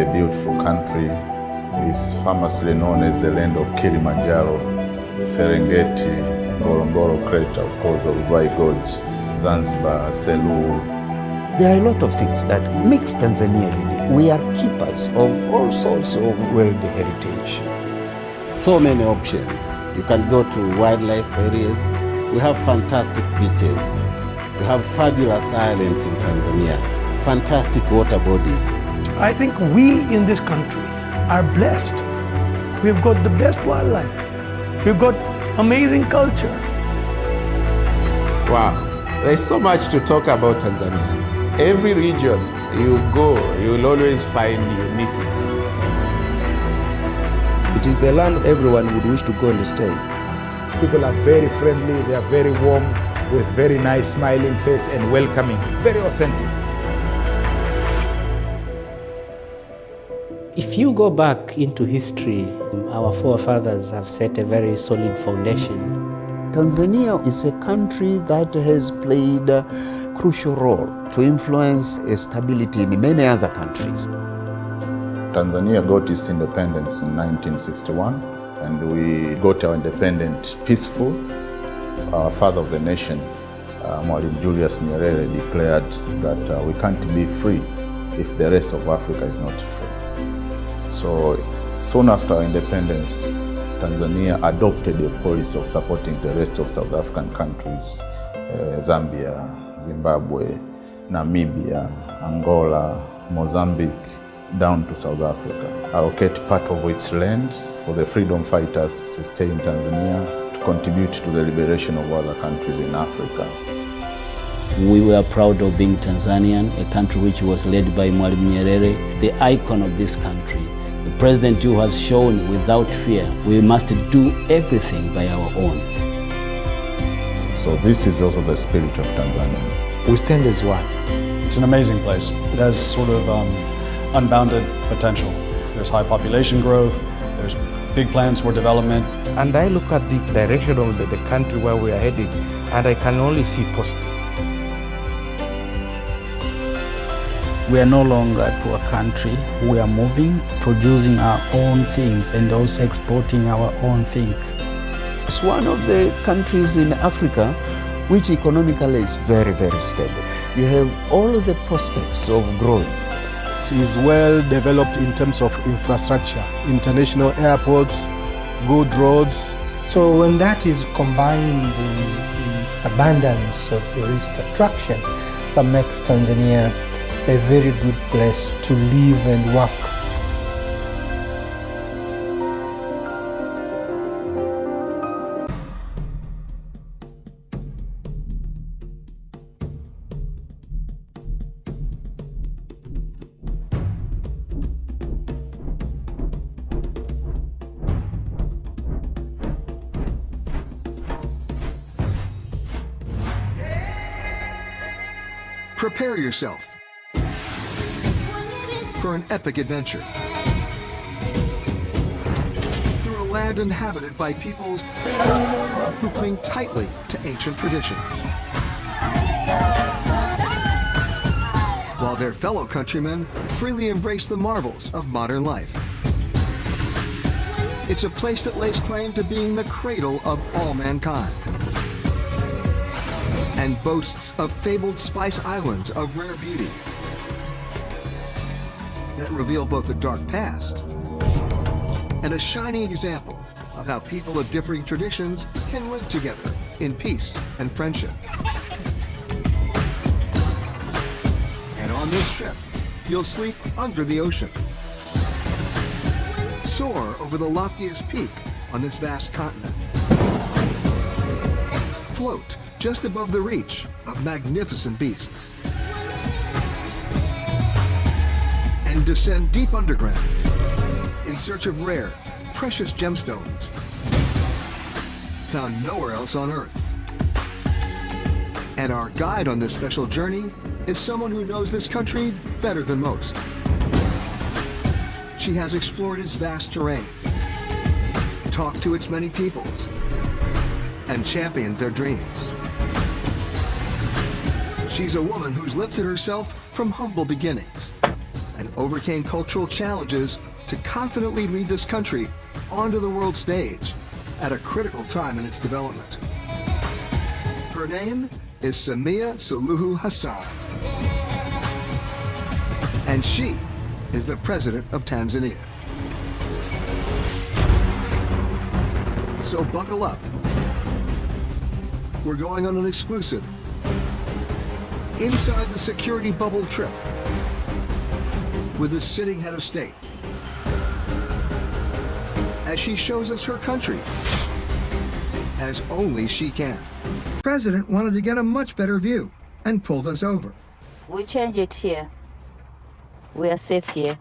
a beautiful country. It's famously known as the land of Kilimanjaro, Serengeti, Ngorongoro Crater, of course, Olduvai Gorge, Zanzibar, Selu. There are a lot of things that makes Tanzania unique. We are keepers of all sorts of world heritage. So many options. You can go to wildlife areas. We have fantastic beaches. We have fabulous islands in Tanzania, fantastic water bodies. I think we in this country are blessed. We've got the best wildlife. We've got amazing culture. Wow, there's so much to talk about Tanzania. Every region you go, you will always find uniqueness. It is the land everyone would wish to go and stay. People are very friendly, they are very warm, with very nice smiling face and welcoming, very authentic. If you go back into history, our forefathers have set a very solid foundation. Tanzania is a country that has played a crucial role to influence stability in many other countries. Tanzania got its independence in 1961, and we got our independence peaceful. Our father of the nation, Mwalimu Julius Nyerere, declared that we can't be free if the rest of Africa is not free. So soon after our independence, Tanzania adopted a policy of supporting the rest of South African countries, Zambia, Zimbabwe, Namibia, Angola, Mozambique, down to South Africa. Allocate part of its land for the freedom fighters to stay in Tanzania, to contribute to the liberation of other countries in Africa. We were proud of being Tanzanian, a country which was led by Mwalimu Nyerere, the icon of this country. The president who has shown without fear, we must do everything by our own. So this is also the spirit of Tanzania. We stand as one. It's an amazing place. It has sort of unbounded potential. There's high population growth, there's big plans for development. And I look at the direction of the country where we are heading, and I can only see positive. We are no longer a poor country. We are moving, producing our own things and also exporting our own things. It's one of the countries in Africa which economically is very, very stable. You have all of the prospects of growing. It is well developed in terms of infrastructure, international airports, good roads. So when that is combined with the abundance of tourist attraction, that makes Tanzania a very good place to live and work. Prepare yourself for an epic adventure through a land inhabited by peoples who cling tightly to ancient traditions, while their fellow countrymen freely embrace the marvels of modern life. It's a place that lays claim to being the cradle of all mankind and boasts of fabled spice islands of rare beauty that reveal both a dark past and a shining example of how people of differing traditions can live together in peace and friendship. And on this trip, you'll sleep under the ocean, soar over the loftiest peak on this vast continent, float just above the reach of magnificent beasts, and descend deep underground in search of rare, precious gemstones found nowhere else on Earth. And our guide on this special journey is someone who knows this country better than most. She has explored its vast terrain, talked to its many peoples, and championed their dreams. She's a woman who's lifted herself from humble beginnings and overcame cultural challenges to confidently lead this country onto the world stage at a critical time in its development. Her name is Samia Suluhu Hassan, and she is the President of Tanzania. So buckle up. We're going on an exclusive inside the security bubble trip with the sitting head of state as she shows us her country as only she can. The President wanted to get a much better view and pulled us over. We change it here. We are safe here.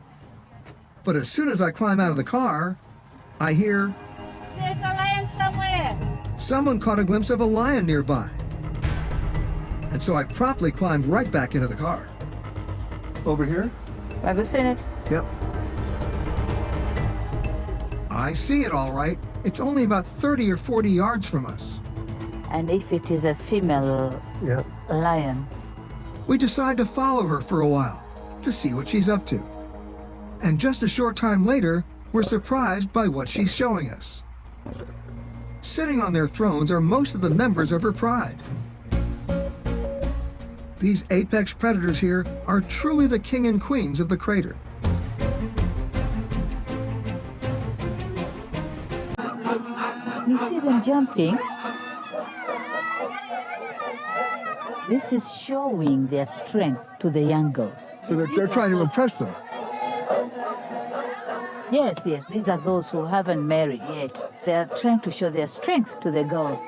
But as soon as I climb out of the car, I hear, "There's a lion somewhere." someone caught a glimpse of a lion nearby. And so I promptly climbed right back into the car. Over here? Have you seen it? Yep. I see it all right. It's only about 30 or 40 yards from us. And if it is a female lion? We decide to follow her for a while to see what she's up to. And just a short time later, we're surprised by what she's showing us. Sitting on their thrones are most of the members of her pride. These apex predators here are truly the king and queens of the crater. You see them jumping? This is showing their strength to the young girls. So they're trying to impress them. Yes, these are those who haven't married yet. They are trying to show their strength to the girls.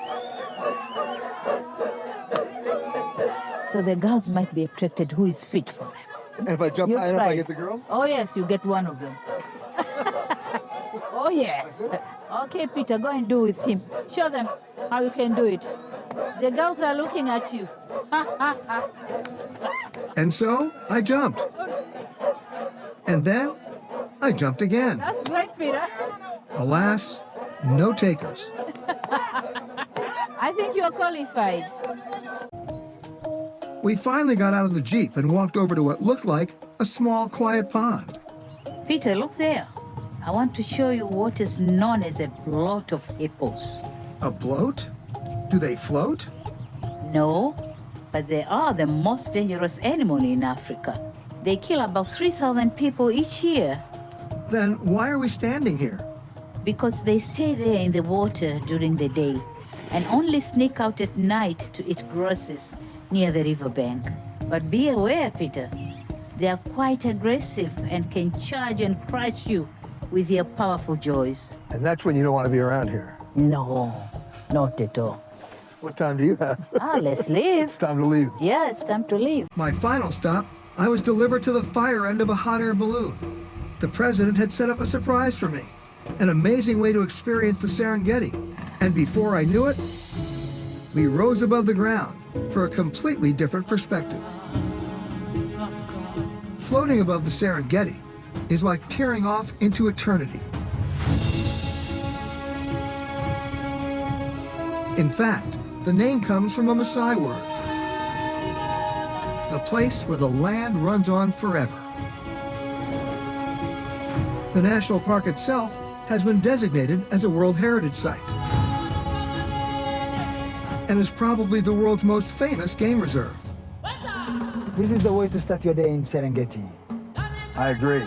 So the girls might be attracted who is fit for them. And if I jump high enough, I get the girl? Oh yes, you get one of them. Oh yes. Okay, Peter, go and do with him. Show them how you can do it. The girls are looking at you. And so I jumped. And then I jumped again. That's great, Peter. Alas, no takers. I think you are qualified. We finally got out of the Jeep and walked over to what looked like a small, quiet pond. Peter, look there. I want to show you what is known as a bloat of hippos. A bloat? Do they float? No, but they are the most dangerous animal in Africa. They kill about 3,000 people each year. Then why are we standing here? Because they stay there in the water during the day and only sneak out at night to eat grasses near the riverbank. But be aware, Peter, they are quite aggressive and can charge and crush you with their powerful jaws. And that's when you don't want to be around here. No, not at all. What time do you have? Let's leave. It's time to leave. Yeah, it's time to leave. My final stop, I was delivered to the fire end of a hot air balloon. The president had set up a surprise for me, an amazing way to experience the Serengeti. And before I knew it, we rose above the ground for a completely different perspective. Floating above the Serengeti is like peering off into eternity. In fact, the name comes from a Maasai word, a place where the land runs on forever. The national park itself has been designated as a World Heritage Site and is probably the world's most famous game reserve. This is the way to start your day in Serengeti. I agree.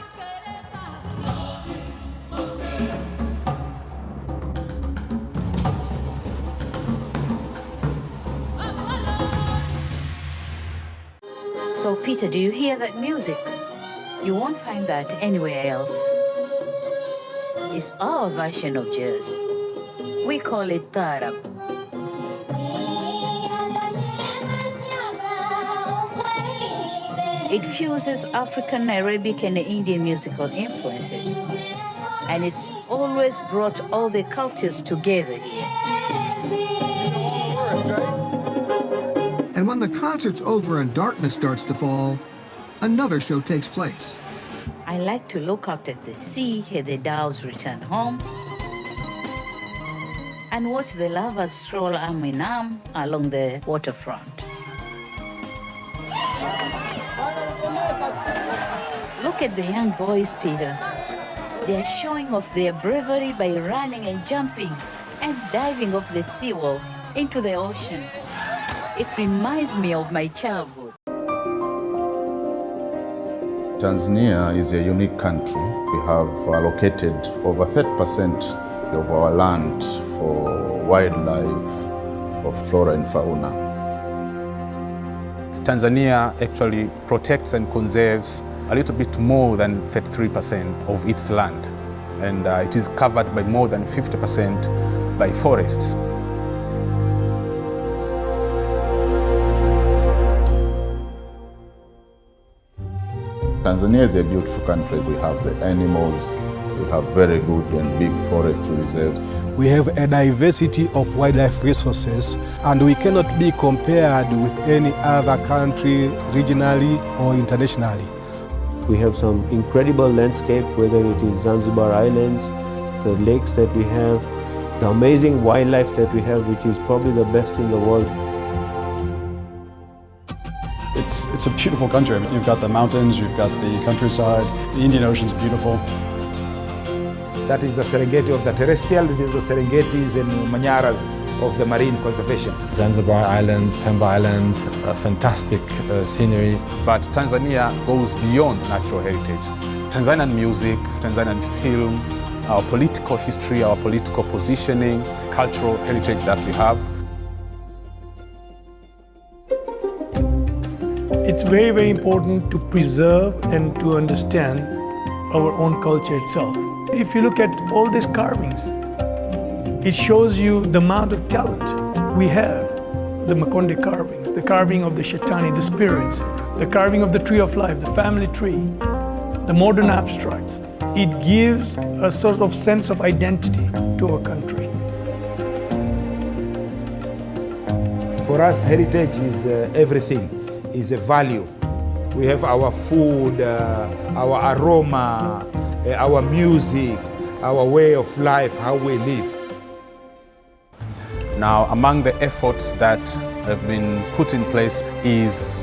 So, Peter, do you hear that music? You won't find that anywhere else. It's our version of jazz. We call it taarab. It fuses African, Arabic, and Indian musical influences. And it's always brought all the cultures together here. And when the concert's over and darkness starts to fall, another show takes place. I like to look out at the sea, hear the dhows return home, and watch the lovers stroll arm in arm along the waterfront. Look Look at the young boys, Peter. They are showing off their bravery by running and jumping and diving off the seawall into the ocean. It reminds me of my childhood. Tanzania is a unique country. We have allocated over 30% of our land for wildlife, for flora and fauna. Tanzania actually protects and conserves a little bit more than 33% of its land, and it is covered by more than 50% by forests. Tanzania is a beautiful country. We have the animals, we have very good and big forest reserves. We have a diversity of wildlife resources, and we cannot be compared with any other country regionally or internationally. We have some incredible landscape, whether it is Zanzibar Islands, the lakes that we have, the amazing wildlife that we have, which is probably the best in the world. It's a beautiful country. I mean, you've got the mountains, you've got the countryside, the Indian Ocean's beautiful. That is the Serengeti of the terrestrial, this is the Serengetis and Manyaras of the marine conservation. Zanzibar Island, Pemba Island, fantastic scenery. But Tanzania goes beyond natural heritage. Tanzanian music, Tanzanian film, our political history, our political positioning, cultural heritage that we have. It's very, very important to preserve and to understand our own culture itself. If you look at all these carvings, it shows you the amount of talent we have. The Makonde carvings, the carving of the Shetani, the spirits, the carving of the tree of life, the family tree, the modern abstracts. It gives a sort of sense of identity to our country. For us, heritage is everything, is a value. We have our food, our aroma, our music, our way of life, how we live. Now, among the efforts that have been put in place is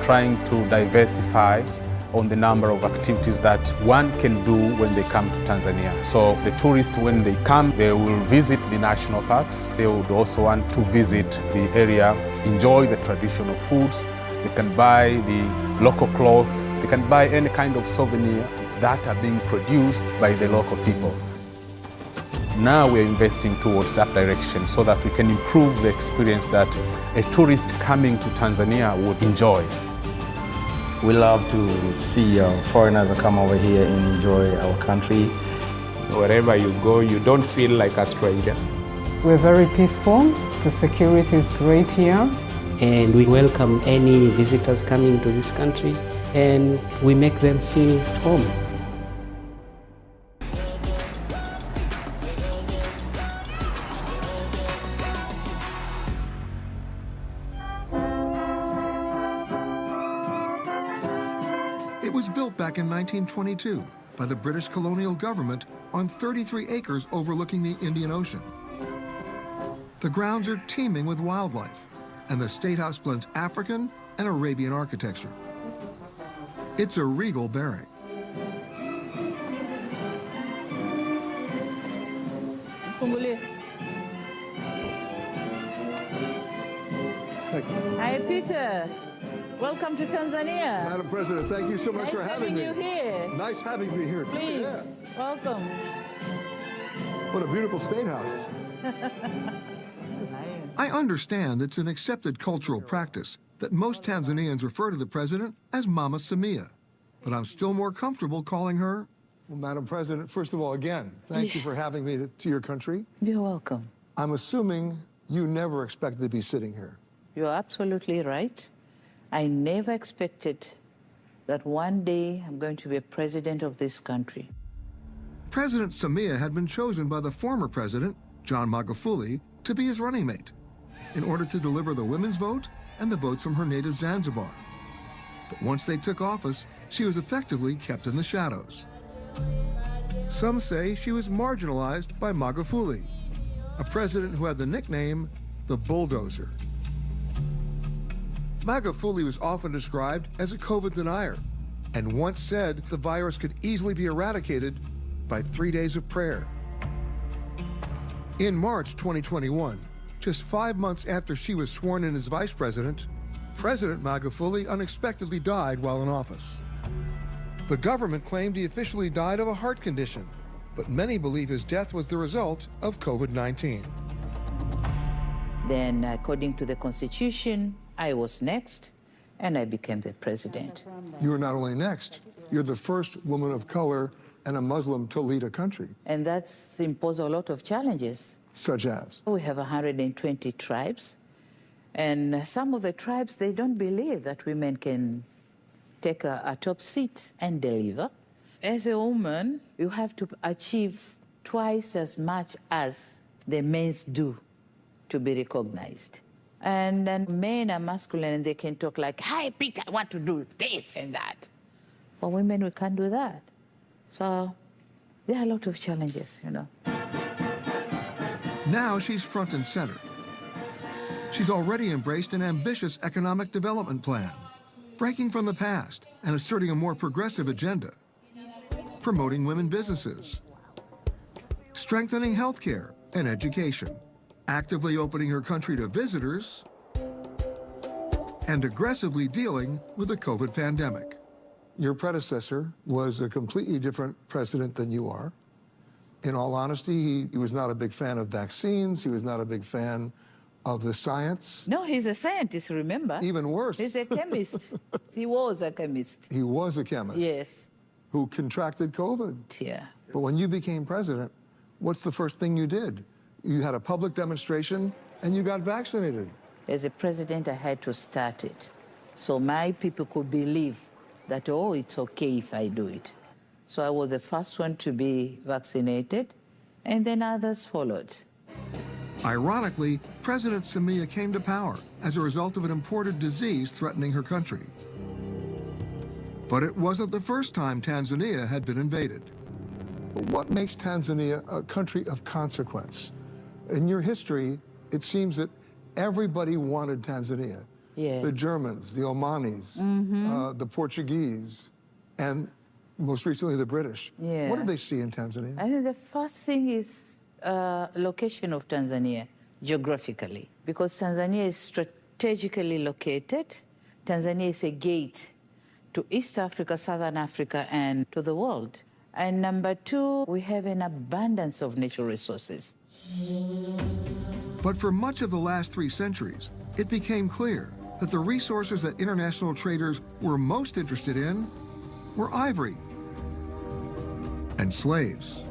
trying to diversify on the number of activities that one can do when they come to Tanzania. So the tourists, when they come, they will visit the national parks. They would also want to visit the area, enjoy the traditional foods. They can buy the local cloth. They can buy any kind of souvenir that are being produced by the local people. Now we're investing towards that direction so that we can improve the experience that a tourist coming to Tanzania would enjoy. We love to see foreigners come over here and enjoy our country. Wherever you go, you don't feel like a stranger. We're very peaceful. The security is great here. And we welcome any visitors coming to this country, and we make them feel at home. It was built back in 1922 by the British colonial government on 33 acres overlooking the Indian Ocean. The grounds are teeming with wildlife, and the State House blends African and Arabian architecture. It's a regal bearing. Hi, Peter. Welcome to Tanzania. Madam President, thank you so much for having me. Nice having you here. Nice having me here. Please, Yeah. welcome. What a beautiful state house. I understand it's an accepted cultural practice that most Tanzanians refer to the president as Mama Samia, but I'm still more comfortable calling her. Well, Madam President, first of all, again, thank you for having me to your country. You're welcome. I'm assuming you never expected to be sitting here. You're absolutely right. I never expected that one day I'm going to be a president of this country. President Samia had been chosen by the former president, John Magufuli, to be his running mate in order to deliver the women's vote and the votes from her native Zanzibar. But once they took office, she was effectively kept in the shadows. Some say she was marginalized by Magufuli, a president who had the nickname the Bulldozer. Magufuli was often described as a COVID denier, and once said the virus could easily be eradicated by 3 days of prayer. In March 2021, just 5 months after she was sworn in as vice president, President Magufuli unexpectedly died while in office. The government claimed he officially died of a heart condition, but many believe his death was the result of COVID-19. Then, according to the Constitution, I was next, and I became the president. You were not only next, you're the first woman of color and a Muslim to lead a country. And that's imposed a lot of challenges. Such as? We have 120 tribes, and some of the tribes, they don't believe that women can take a top seat and deliver. As a woman, you have to achieve twice as much as the men do to be recognized. And then men are masculine and they can talk like, "Hi, Peter, I want to do this and that." For women, we can't do that. So there are a lot of challenges, you know. Now she's front and center. She's already embraced an ambitious economic development plan, breaking from the past and asserting a more progressive agenda, promoting women businesses, strengthening healthcare and education, actively opening her country to visitors, and aggressively dealing with the COVID pandemic. Your predecessor was a completely different president than you are. In all honesty, he was not a big fan of vaccines. He was not a big fan of the science. No, he's a scientist, remember? Even worse. He's a chemist. He was a chemist. He was a chemist. Yes. Who contracted COVID. Yeah. But when you became president, what's the first thing you did? You had a public demonstration and you got vaccinated. As a president, I had to start it. So my people could believe that, oh, it's okay if I do it. So I was the first one to be vaccinated, and then others followed. Ironically, President Samia came to power as a result of an imported disease threatening her country. But it wasn't the first time Tanzania had been invaded. What makes Tanzania a country of consequence? In your history, it seems that everybody wanted Tanzania. Yeah. The Germans, the Omanis, the Portuguese, and most recently the British. Yeah. What did they see in Tanzania? I think the first thing is location of Tanzania geographically, because Tanzania is strategically located. Tanzania is a gate to East Africa, Southern Africa, and to the world. And number two, we have an abundance of natural resources. But for much of the last 3 centuries, it became clear that the resources that international traders were most interested in were ivory and slaves.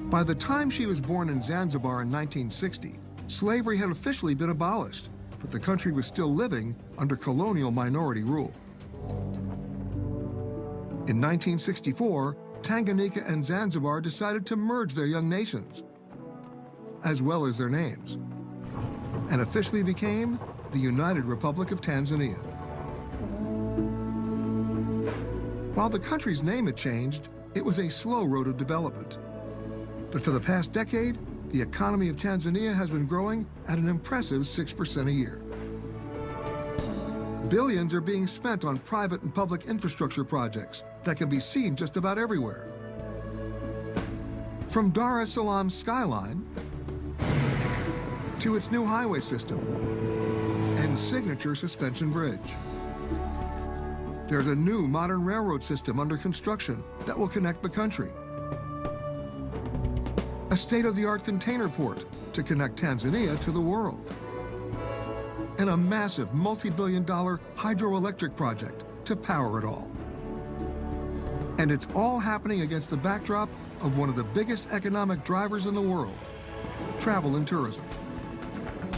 By the time she was born in Zanzibar in 1960, slavery had officially been abolished, but the country was still living under colonial minority rule. In 1964, Tanganyika and Zanzibar decided to merge their young nations, as well as their names, and officially became the United Republic of Tanzania. While the country's name had changed, it was a slow road of development. But for the past decade, the economy of Tanzania has been growing at an impressive 6% a year. Billions are being spent on private and public infrastructure projects that can be seen just about everywhere. From Dar es Salaam's skyline to its new highway system and signature suspension bridge. There's a new modern railroad system under construction that will connect the country. A state-of-the-art container port to connect Tanzania to the world. And a massive multi-billion-dollar hydroelectric project to power it all. And it's all happening against the backdrop of one of the biggest economic drivers in the world, travel and tourism.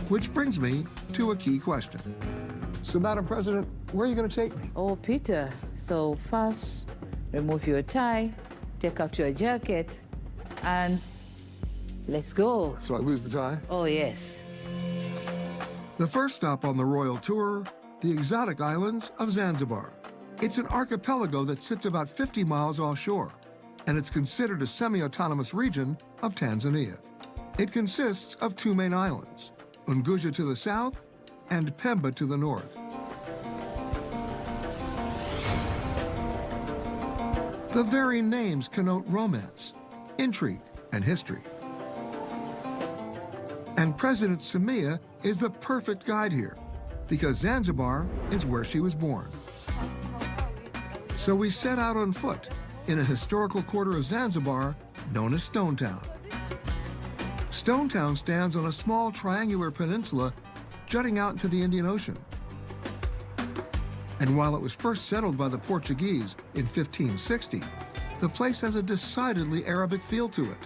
Which brings me to a key question. So, Madam President, where are you going to take me? Oh, Peter, so first, remove your tie, take out your jacket, and let's go. So I lose the tie? Oh, yes. The first stop on the royal tour, the exotic islands of Zanzibar. It's an archipelago that sits about 50 miles offshore, and it's considered a semi-autonomous region of Tanzania. It consists of 2 main islands, Unguja to the south and Pemba to the north. The very names connote romance, intrigue, and history. And President Samia is the perfect guide here, because Zanzibar is where she was born. So we set out on foot in a historical quarter of Zanzibar known as Stonetown. Stonetown stands on a small triangular peninsula jutting out into the Indian Ocean. And while it was first settled by the Portuguese in 1560, the place has a decidedly Arabic feel to it,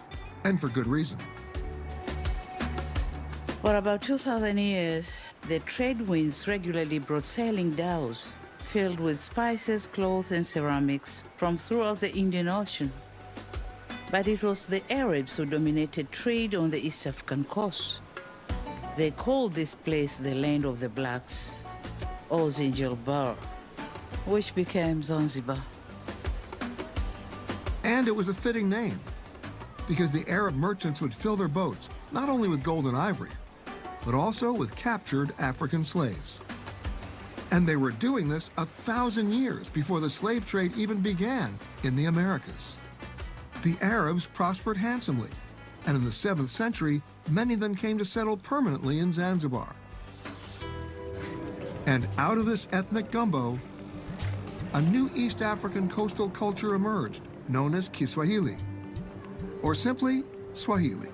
and for good reason. For about 2,000 years, the trade winds regularly brought sailing dhows filled with spices, cloth, and ceramics from throughout the Indian Ocean. But it was the Arabs who dominated trade on the East African coast. They called this place the land of the blacks, or Zanzibar, which became Zanzibar. And it was a fitting name, because the Arab merchants would fill their boats not only with gold and ivory, but also with captured African slaves. And they were doing this 1,000 years before the slave trade even began in the Americas. The Arabs prospered handsomely, and in the 7th century, many of them came to settle permanently in Zanzibar. And out of this ethnic gumbo, a new East African coastal culture emerged, known as Kiswahili, or simply Swahili.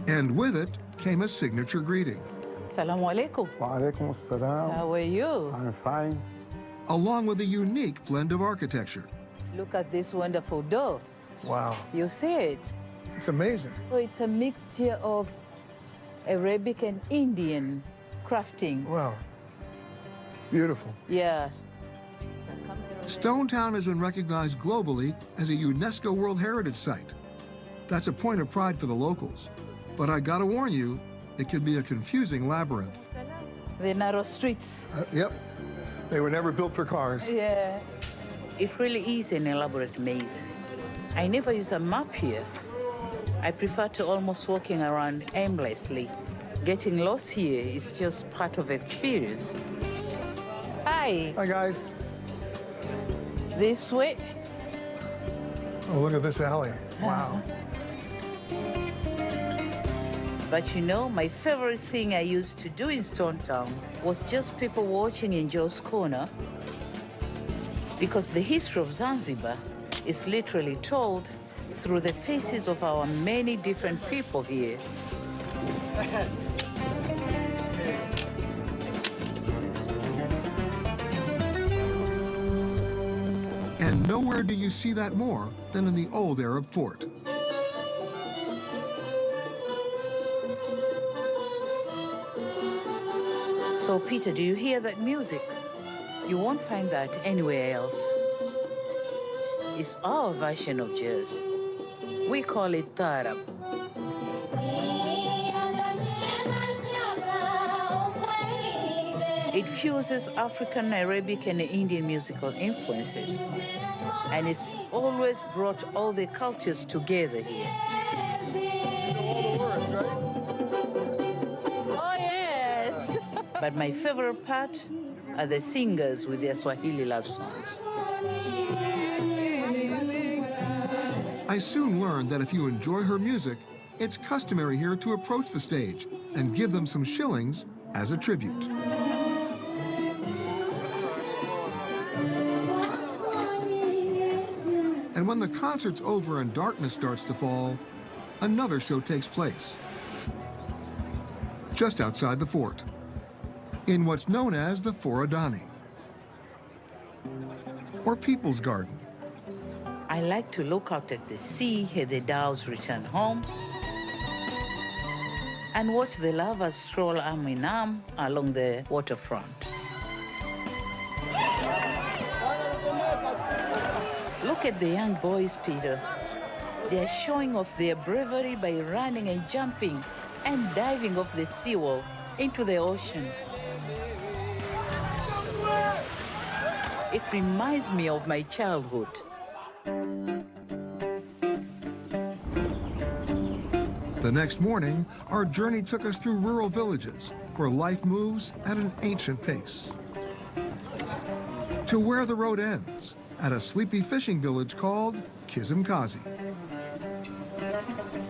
And with it came a signature greeting. Assalamu alaikum. Wa alaikum assalam. How are you? I'm fine. Along with a unique blend of architecture. Look at this wonderful door. Wow. You see it? It's amazing. So it's a mixture of Arabic and Indian crafting. Wow. It's beautiful. Yes. Stonetown has been recognized globally as a UNESCO World Heritage Site. That's a point of pride for the locals. But I gotta warn you, it can be a confusing labyrinth. The narrow streets. Yep. They were never built for cars. Yeah. It really is an elaborate maze. I never use a map here. I prefer to almost walking around aimlessly. Getting lost here is just part of experience. Hi. Hi, guys. This way. Oh, look at this alley. Wow. But you know, my favorite thing I used to do in Stonetown was just people watching in Joe's Corner, because the history of Zanzibar is literally told through the faces of our many different people here. And nowhere do you see that more than in the old Arab fort. So, Peter, do you hear that music? You won't find that anywhere else. It's our version of jazz. We call it tarab. It fuses African, Arabic, and Indian musical influences. And it's always brought all the cultures together here. But my favorite part are the singers with their Swahili love songs. I soon learned that if you enjoy her music, it's customary here to approach the stage and give them some shillings as a tribute. And when the concert's over and darkness starts to fall, another show takes place, just outside the fort, in what's known as the Forodani, or People's Garden. I like to look out at the sea as the dhows return home and watch the lovers stroll arm in arm along the waterfront. Look at the young boys, Peter. They are showing off their bravery by running and jumping and diving off the seawall into the ocean. It reminds me of my childhood. The next morning, our journey took us through rural villages where life moves at an ancient pace, to where the road ends at a sleepy fishing village called Kizimkazi.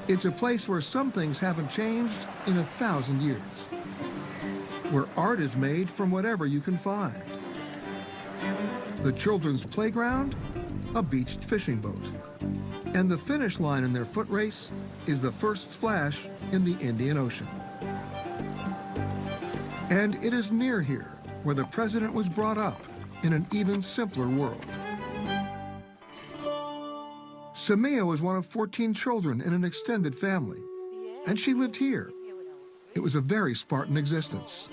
It's a place where some things haven't changed in 1,000 years, where art is made from whatever you can find. The children's playground, a beached fishing boat. And the finish line in their foot race is the first splash in the Indian Ocean. And it is near here where the president was brought up in an even simpler world. Samia was one of 14 children in an extended family, and she lived here. It was a very Spartan existence,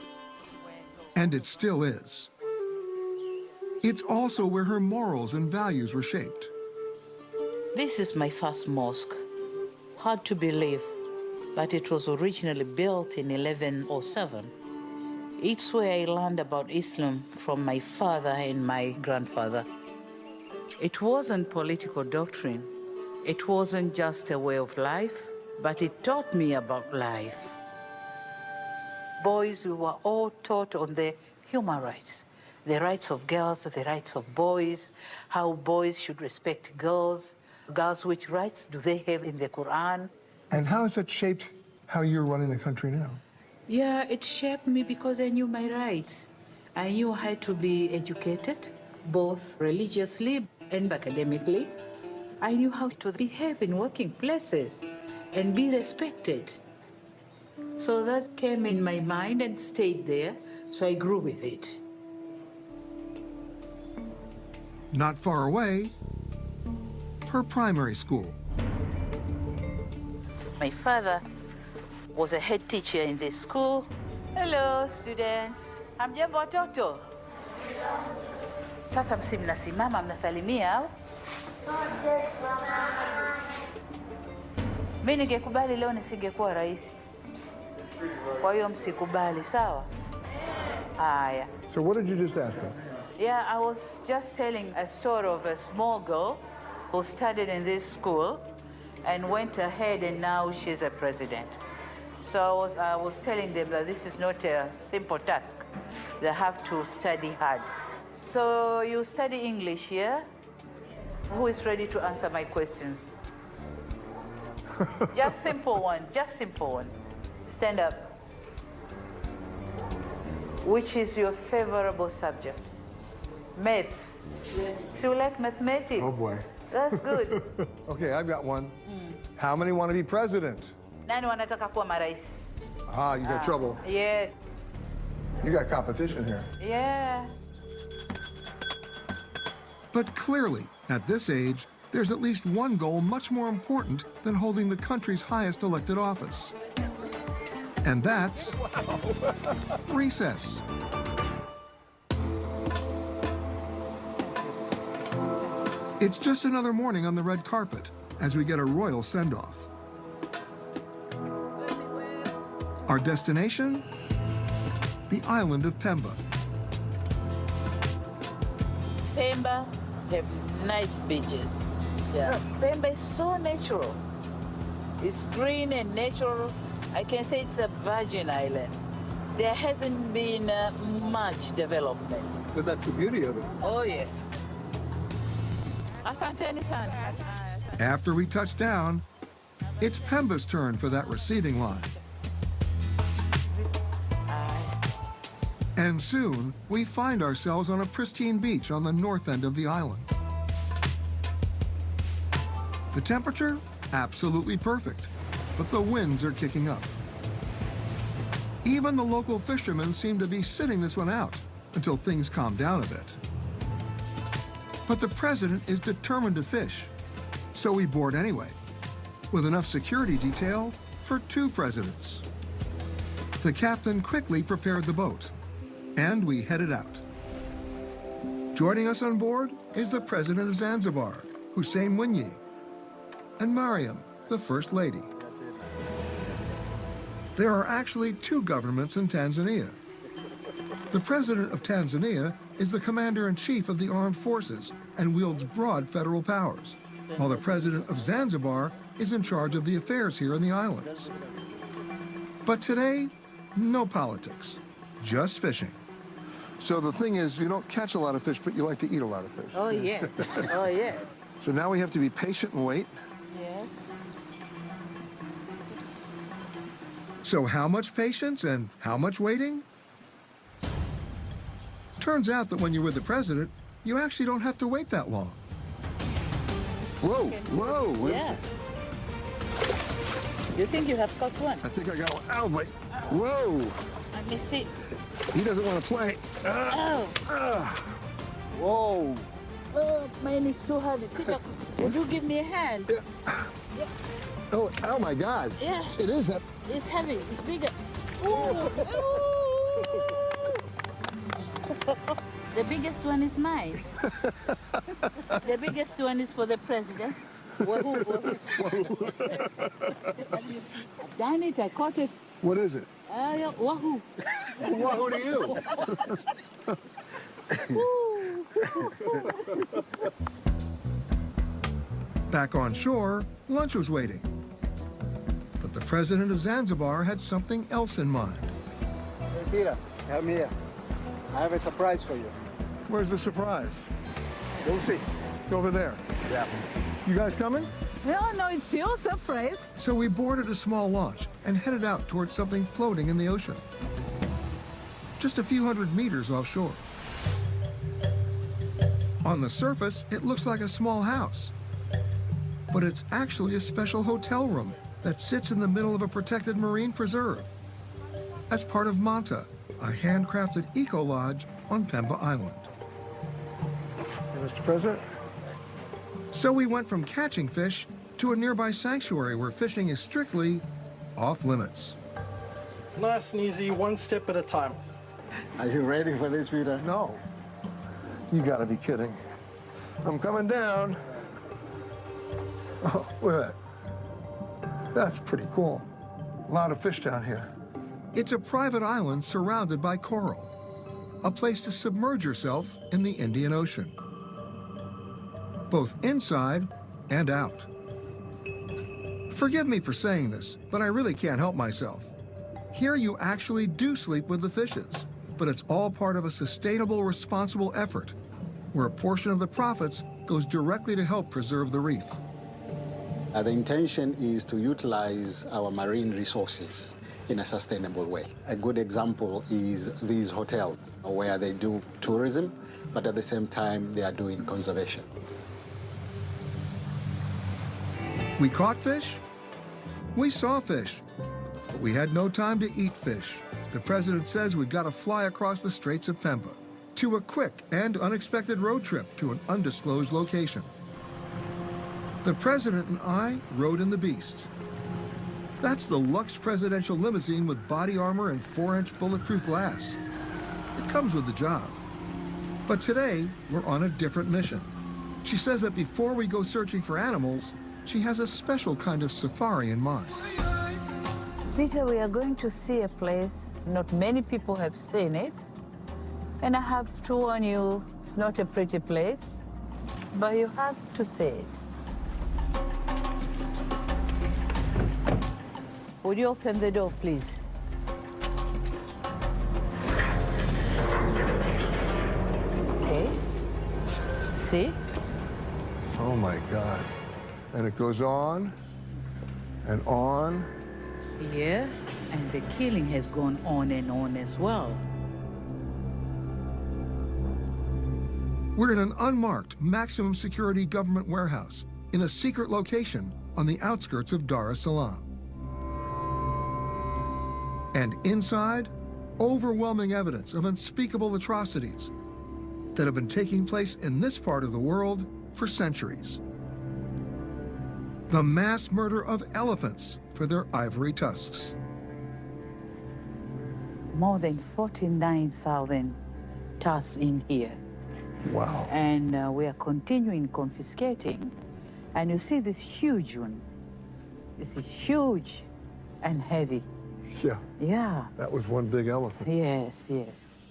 and it still is. It's also where her morals and values were shaped. This is my first mosque. Hard to believe, but it was originally built in 1107. It's where I learned about Islam from my father and my grandfather. It wasn't political doctrine. It wasn't just a way of life, but it taught me about life. Boys, we were all taught on the human rights, the rights of girls, the rights of boys, how boys should respect girls, girls, which rights do they have in the Quran. And how has that shaped how you're running the country now? Yeah, it shaped me because I knew my rights. I knew how to be educated, both religiously and academically. I knew how to behave in working places and be respected. So that came in my mind and stayed there, so I grew with it. Not far away, her primary school. My father was a head teacher in this school. Hello, students. Hamjambo watoto? Sasa msi mnasimama mnasalimia au? Mimi ningekubali leo nisingekuwa rais. Kwa hiyo msikubali, sawa? Aya. So what did you just ask them? Yeah, I was just telling a story of a small girl who studied in this school and went ahead, and now she's a president. So I was telling them that this is not a simple task. They have to study hard. So you study English here? Who is ready to answer my questions? Just simple one, just simple one. Stand up. Which is your favorable subject? Maths. So you like mathematics? Oh boy. That's good. Okay, I've got one. How many want to be president? Nani wanataka kuwa marais? Ah, you got trouble. Yes. You got competition here. Yeah. But clearly, at this age, there's at least one goal much more important than holding the country's highest elected office. And that's recess. It's just another morning on the red carpet as we get a royal send-off. Our destination? The island of Pemba. Pemba have nice beaches. Yeah. Pemba is so natural. It's green and natural. I can say it's a virgin island. There hasn't been much development. But that's the beauty of it. Oh, yes. Asanteni sana. After we touch down, it's Pemba's turn for that receiving line. And soon, we find ourselves on a pristine beach on the north end of the island. The temperature? Absolutely perfect, but the winds are kicking up. Even the local fishermen seem to be sitting this one out until things calm down a bit. But the president is determined to fish, so we board anyway, with enough security detail for 2 presidents. The captain quickly prepared the boat, and we headed out. Joining us on board is the president of Zanzibar, Hussein Mwinyi, and Mariam, the First Lady. There are actually 2 governments in Tanzania. The president of Tanzania is the commander-in-chief of the armed forces and wields broad federal powers, while the president of Zanzibar is in charge of the affairs here in the islands. But today, no politics, just fishing. So the thing is, you don't catch a lot of fish, but you like to eat a lot of fish. Oh, yes. Oh, yes. So now we have to be patient and wait. Yes. So how much patience and how much waiting? Turns out that when you're with the president, you actually don't have to wait that long. Whoa, whoa. What is Yeah. it? You think you have caught one? I think I got one. Ow, my. Whoa. Let me see. He doesn't want to play. Whoa. Oh, mine is too hard. Peter, would you give me a hand? Yeah. Oh, oh my God. Yeah. It is that. It's heavy. It's bigger. Ooh. The biggest one is mine. The biggest one is for the president. Wahoo, wahoo. I've done it. I caught it. What is it? Yeah, wahoo. Wahoo to you. Back on shore, lunch was waiting. But the president of Zanzibar had something else in mind. Hey, Peter, come here. I have a surprise for you. Where's the surprise? You'll see. Over there. Yeah. You guys coming? No, it's your surprise. So we boarded a small launch and headed out towards something floating in the ocean. Just a few hundred meters offshore. On the surface, it looks like a small house. But it's actually a special hotel room that sits in the middle of a protected marine preserve as part of Manta, a handcrafted eco-lodge on Pemba Island. Hey, Mr. President? So we went from catching fish to a nearby sanctuary where fishing is strictly off limits. Nice and easy, one step at a time. Are you ready for this, Peter? No. You gotta be kidding. I'm coming down. Oh, look at that. That's pretty cool. A lot of fish down here. It's a private island surrounded by coral, a place to submerge yourself in the Indian Ocean, both inside and out. Forgive me for saying this, but I really can't help myself. Here you actually do sleep with the fishes, but it's all part of a sustainable, responsible effort, where a portion of the profits goes directly to help preserve the reef. The intention is to utilize our marine resources in a sustainable way. A good example is these hotels, where they do tourism, but at the same time, they are doing conservation. We caught fish, we saw fish, but we had no time to eat fish. The president says we've got to fly across the Straits of Pemba to a quick and unexpected road trip to an undisclosed location. The president and I rode in the Beast. That's the Lux presidential limousine with body armor and 4-inch bulletproof glass. It comes with the job. But today, we're on a different mission. She says that before we go searching for animals, she has a special kind of safari in mind. Peter, we are going to see a place not many people have seen it. And I have to warn you, it's not a pretty place, but you have to see it. Would you open the door, please? Okay. See? Oh my God. And it goes on and on. Yeah, and the killing has gone on and on as well. We're in an unmarked, maximum security government warehouse in a secret location on the outskirts of Dar es Salaam. And inside, overwhelming evidence of unspeakable atrocities that have been taking place in this part of the world for centuries. The mass murder of elephants for their ivory tusks. More than 49,000 tusks in here. Wow. And we are continuing confiscating. And you see this huge one. This is huge and heavy. Yeah. Yeah. That was one big elephant. Yes, yes.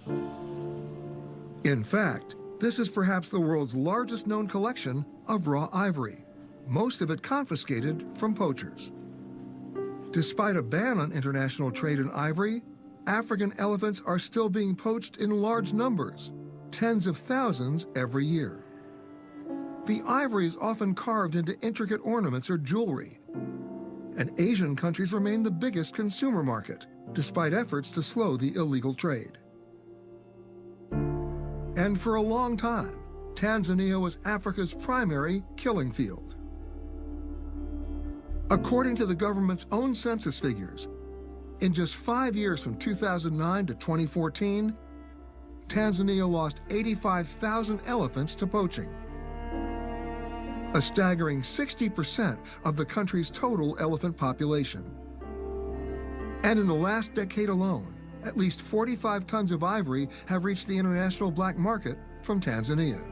In fact, this is perhaps the world's largest known collection of raw ivory, most of it confiscated from poachers. Despite a ban on international trade in ivory, African elephants are still being poached in large numbers, tens of thousands every year. The ivory is often carved into intricate ornaments or jewelry, and Asian countries remain the biggest consumer market, despite efforts to slow the illegal trade. And for a long time, Tanzania was Africa's primary killing field. According to the government's own census figures, in just 5 years from 2009 to 2014, Tanzania lost 85,000 elephants to poaching, a staggering 60% of the country's total elephant population. And in the last decade alone, at least 45 tons of ivory have reached the international black market from Tanzania,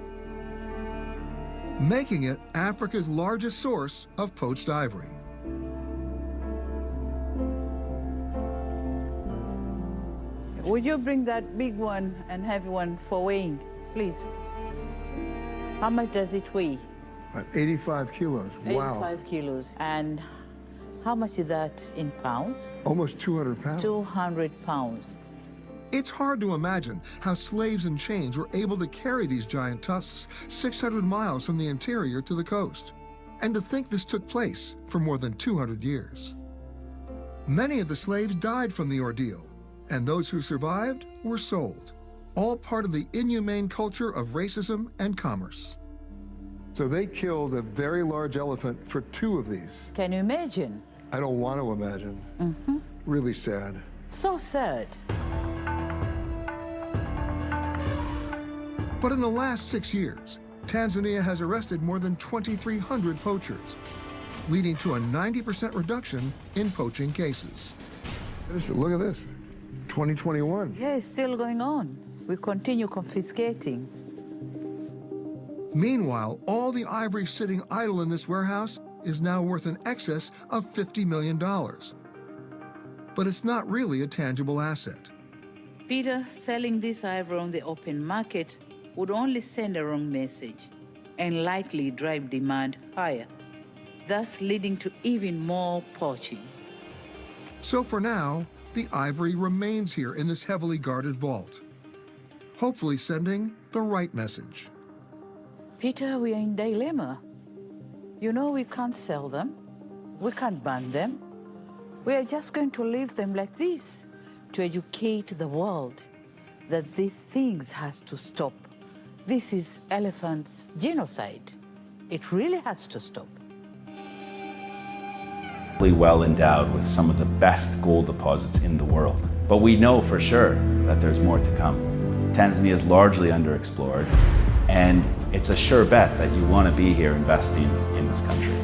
making it Africa's largest source of poached ivory. Would you bring that big one and heavy one for weighing, please? How much does it weigh? 85 kilos. Wow. 85 kilos. And how much is that in pounds? Almost 200 pounds. 200 pounds. It's hard to imagine how slaves in chains were able to carry these giant tusks 600 miles from the interior to the coast, and to think this took place for more than 200 years. Many of the slaves died from the ordeal, and those who survived were sold, all part of the inhumane culture of racism and commerce. So they killed a very large elephant for 2 of these. Can you imagine? I don't want to imagine. Really sad. So sad. But in the last 6 years, Tanzania has arrested more than 2,300 poachers, leading to a 90% reduction in poaching cases. Look at this, 2021. Yeah, it's still going on. We continue confiscating. Meanwhile, all the ivory sitting idle in this warehouse is now worth in excess of $50 million. But it's not really a tangible asset. Peter, selling this ivory on the open market would only send a wrong message and likely drive demand higher, thus leading to even more poaching. So for now, the ivory remains here in this heavily guarded vault, hopefully sending the right message. Peter, we are in dilemma. You know, we can't sell them. We can't ban them. We are just going to leave them like this to educate the world that these things has to stop. This is elephants' genocide. It really has to stop. Well endowed with some of the best gold deposits in the world. But we know for sure that there's more to come. Tanzania is largely underexplored, and it's a sure bet that you want to be here investing in this country.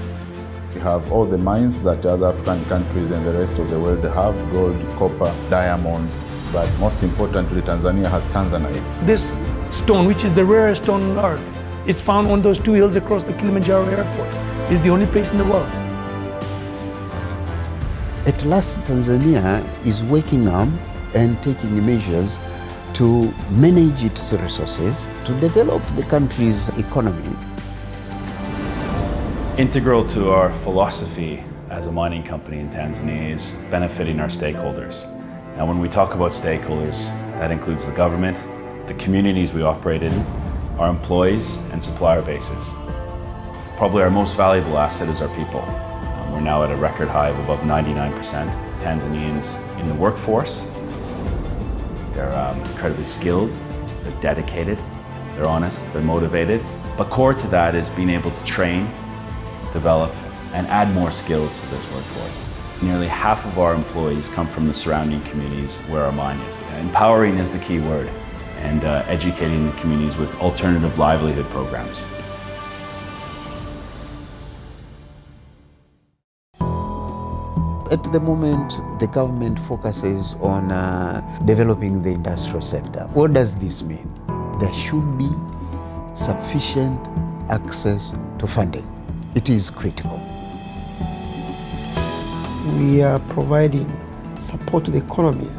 We have all the mines that other African countries and the rest of the world have: gold, copper, diamonds. But most importantly, Tanzania has Tanzanite. This stone, which is the rarest stone on earth, it's found on those 2 hills across the Kilimanjaro airport. It's the only place in the world. At last, Tanzania is waking up and taking measures to manage its resources, to develop the country's economy. Integral to our philosophy as a mining company in Tanzania is benefiting our stakeholders. Now, when we talk about stakeholders, that includes the government, the communities we operate in, our employees, and supplier bases. Probably our most valuable asset is our people. We're now at a record high of above 99% Tanzanians in the workforce. They're incredibly skilled, they're dedicated, they're honest, they're motivated. But core to that is being able to train, develop, and add more skills to this workforce. Nearly half of our employees come from the surrounding communities where our mine is. Empowering is the key word, and educating the communities with alternative livelihood programs. At the moment, the government focuses on developing the industrial sector. What does this mean? There should be sufficient access to funding. It is critical. We are providing support to the economy.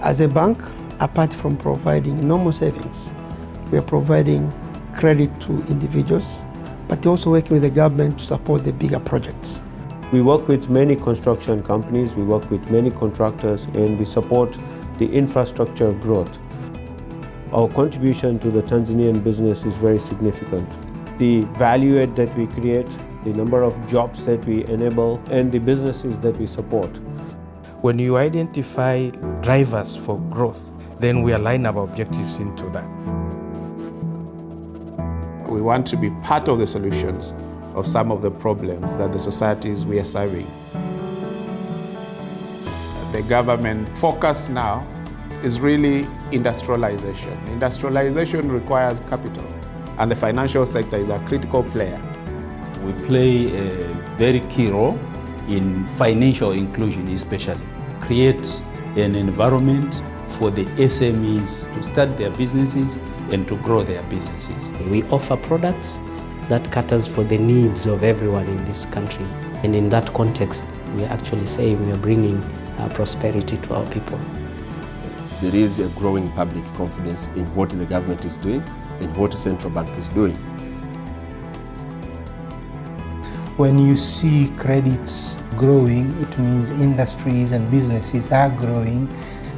As a bank, apart from providing normal savings, we are providing credit to individuals, but also working with the government to support the bigger projects. We work with many construction companies, we work with many contractors, and we support the infrastructure growth. Our contribution to the Tanzanian business is very significant. The value add that we create, the number of jobs that we enable, and the businesses that we support. When you identify drivers for growth, then we align our objectives into that. We want to be part of the solutions of some of the problems that the societies we are serving. The government focus now is really industrialization. Industrialization requires capital, and the financial sector is a critical player. We play a very key role in financial inclusion, especially. Create an environment for the SMEs to start their businesses and to grow their businesses. We offer products that caters for the needs of everyone in this country. And in that context, we are actually saying we are bringing prosperity to our people. There is a growing public confidence in what the government is doing and what the central bank is doing. When you see credits growing, it means industries and businesses are growing,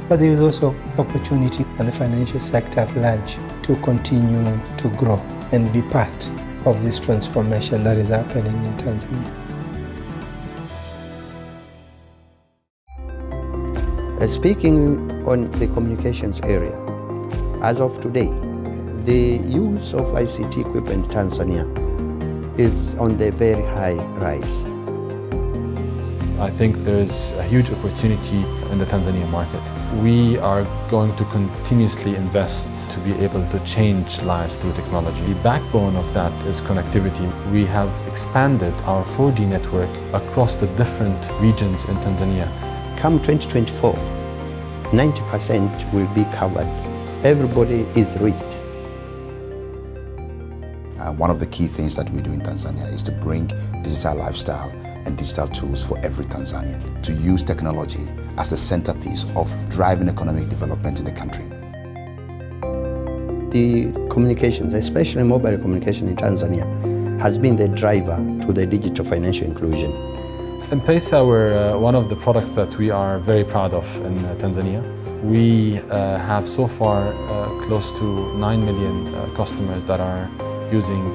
but there is also opportunity for the financial sector at large to continue to grow and be part of this transformation that is happening in Tanzania. Speaking on the communications area, as of today, the use of ICT equipment in Tanzania is on the very high rise. I think there's a huge opportunity in the Tanzania market. We are going to continuously invest to be able to change lives through technology. The backbone of that is connectivity. We have expanded our 4G network across the different regions in Tanzania. Come 2024, 90% will be covered. Everybody is reached. One of the key things that we do in Tanzania is to bring digital lifestyle and digital tools for every Tanzanian, to use technology as the centerpiece of driving economic development in the country. The communications, especially mobile communication in Tanzania, has been the driver to the digital financial inclusion. M-Pesa were one of the products that we are very proud of in Tanzania. We have so far close to 9 million customers that are using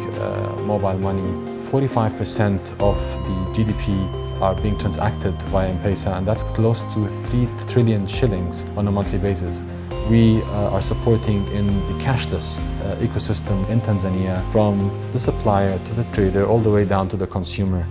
mobile money. 45% of the GDP are being transacted via M-Pesa, and that's close to 3 trillion shillings on a monthly basis. We are supporting in a cashless ecosystem in Tanzania, from the supplier to the trader, all the way down to the consumer.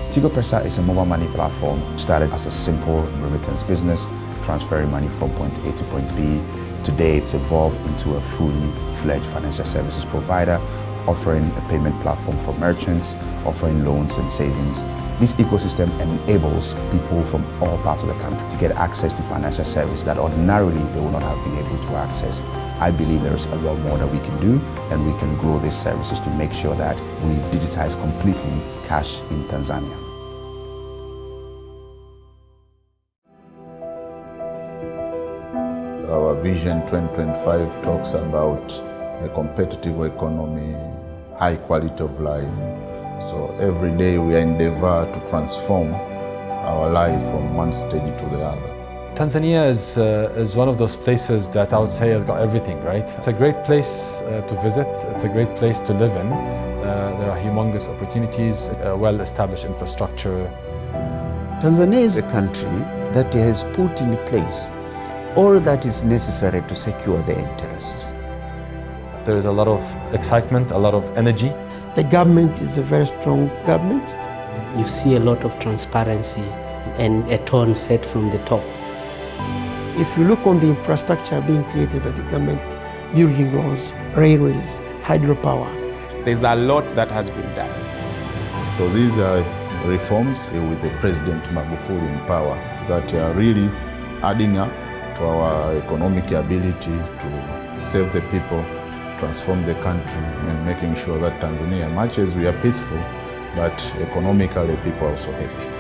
Tigo Pesa is a mobile money platform started as a simple remittance business, transferring money from point A to point B. Today, it's evolved into a fully fledged financial services provider, offering a payment platform for merchants, offering loans and savings. This ecosystem enables people from all parts of the country to get access to financial services that ordinarily they would not have been able to access. I believe there is a lot more that we can do, and we can grow these services to make sure that we digitize completely cash in Tanzania. Our Vision 2025 talks about a competitive economy, high quality of life. So every day we endeavor to transform our life from one stage to the other. Tanzania is one of those places that I would say has got everything, right? It's a great place to visit. It's a great place to live in. There are humongous opportunities, well-established infrastructure. Tanzania is a country that has put in place all that is necessary to secure their interests. There is a lot of excitement, a lot of energy. The government is a very strong government. You see a lot of transparency and a tone set from the top. If you look on the infrastructure being created by the government, building roads, railways, hydropower. There's a lot that has been done. So these are reforms with the President Magufuli in power that are really adding up to our economic ability to serve the people, transform the country, and making sure that Tanzania, much as we are peaceful, but economically people are also happy.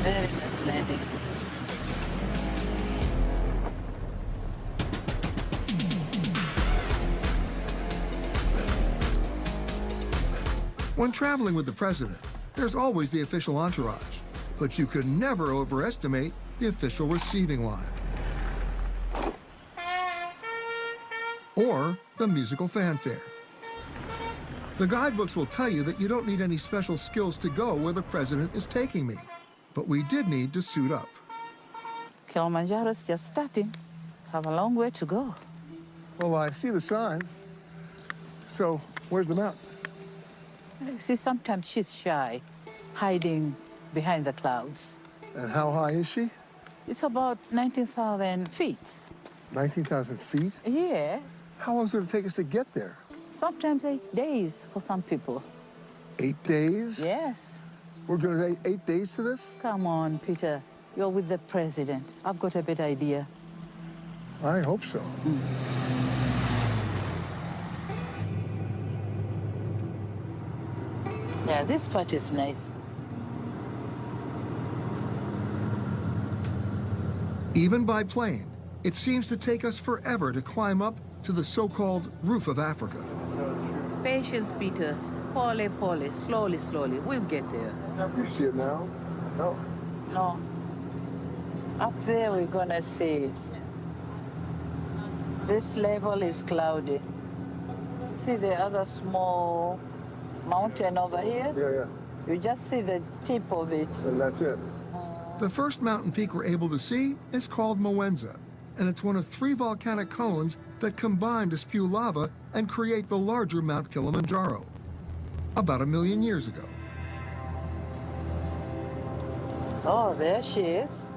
Very nice landing. When traveling with the president, there's always the official entourage, but you could never overestimate the official receiving line or the musical fanfare. The guidebooks will tell you that you don't need any special skills to go where the president is taking me, but we did need to suit up. Kilimanjaro's just starting. Have a long way to go. Well, I see the sign. So, where's the mountain? See, sometimes she's shy, hiding behind the clouds. And how high is she? It's about 19,000 feet. 19,000 feet? Yes. How long is it going to take us to get there? Sometimes 8 days for some people. 8 days? Yes. We're going to take 8 days to this? Come on, Peter. You're with the president. I've got a better idea. I hope so. Yeah, this part is nice. Even by plane, it seems to take us forever to climb up to the so-called roof of Africa. Patience, Peter. Pole, pole. Slowly, slowly. We'll get there. You see it now? No. No. Up there, we're gonna see it. This level is cloudy. See the other small mountain over here? Yeah, yeah. You just see the tip of it. And that's it. The first mountain peak we're able to see is called Moenza, and it's one of 3 volcanic cones that combine to spew lava and create the larger Mount Kilimanjaro, about 1 million years ago. Oh, there she is.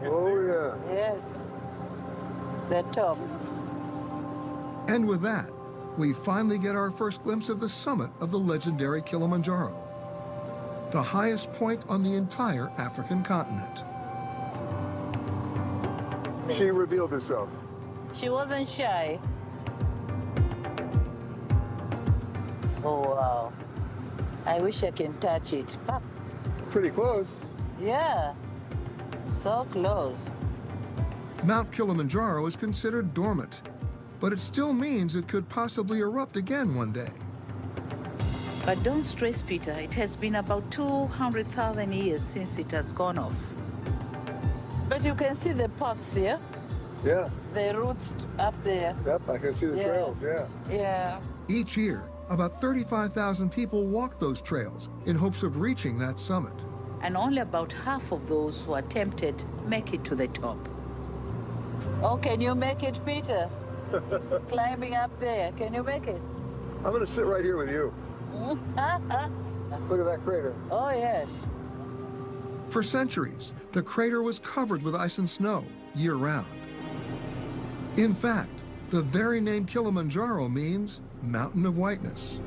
Oh, yeah. Yes. The top. And with that, we finally get our first glimpse of the summit of the legendary Kilimanjaro, the highest point on the entire African continent. She revealed herself. She wasn't shy. Oh, wow. I wish I can touch it. Ah. Pretty close. Yeah. So close. Mount Kilimanjaro is considered dormant, but it still means it could possibly erupt again one day. But don't stress, Peter. It has been about 200,000 years since it has gone off. But you can see the pots here. Yeah. The roots up there. Yep, I can see the trails, yeah. Yeah. Each year, about 35,000 people walk those trails in hopes of reaching that summit. And only about half of those who are tempted make it to the top. Oh, can you make it, Peter? Climbing up there. Can you make it? I'm going to sit right here with you. Look at that crater. Oh, yes. For centuries, the crater was covered with ice and snow year-round. In fact, the very name Kilimanjaro means Mountain of Whiteness.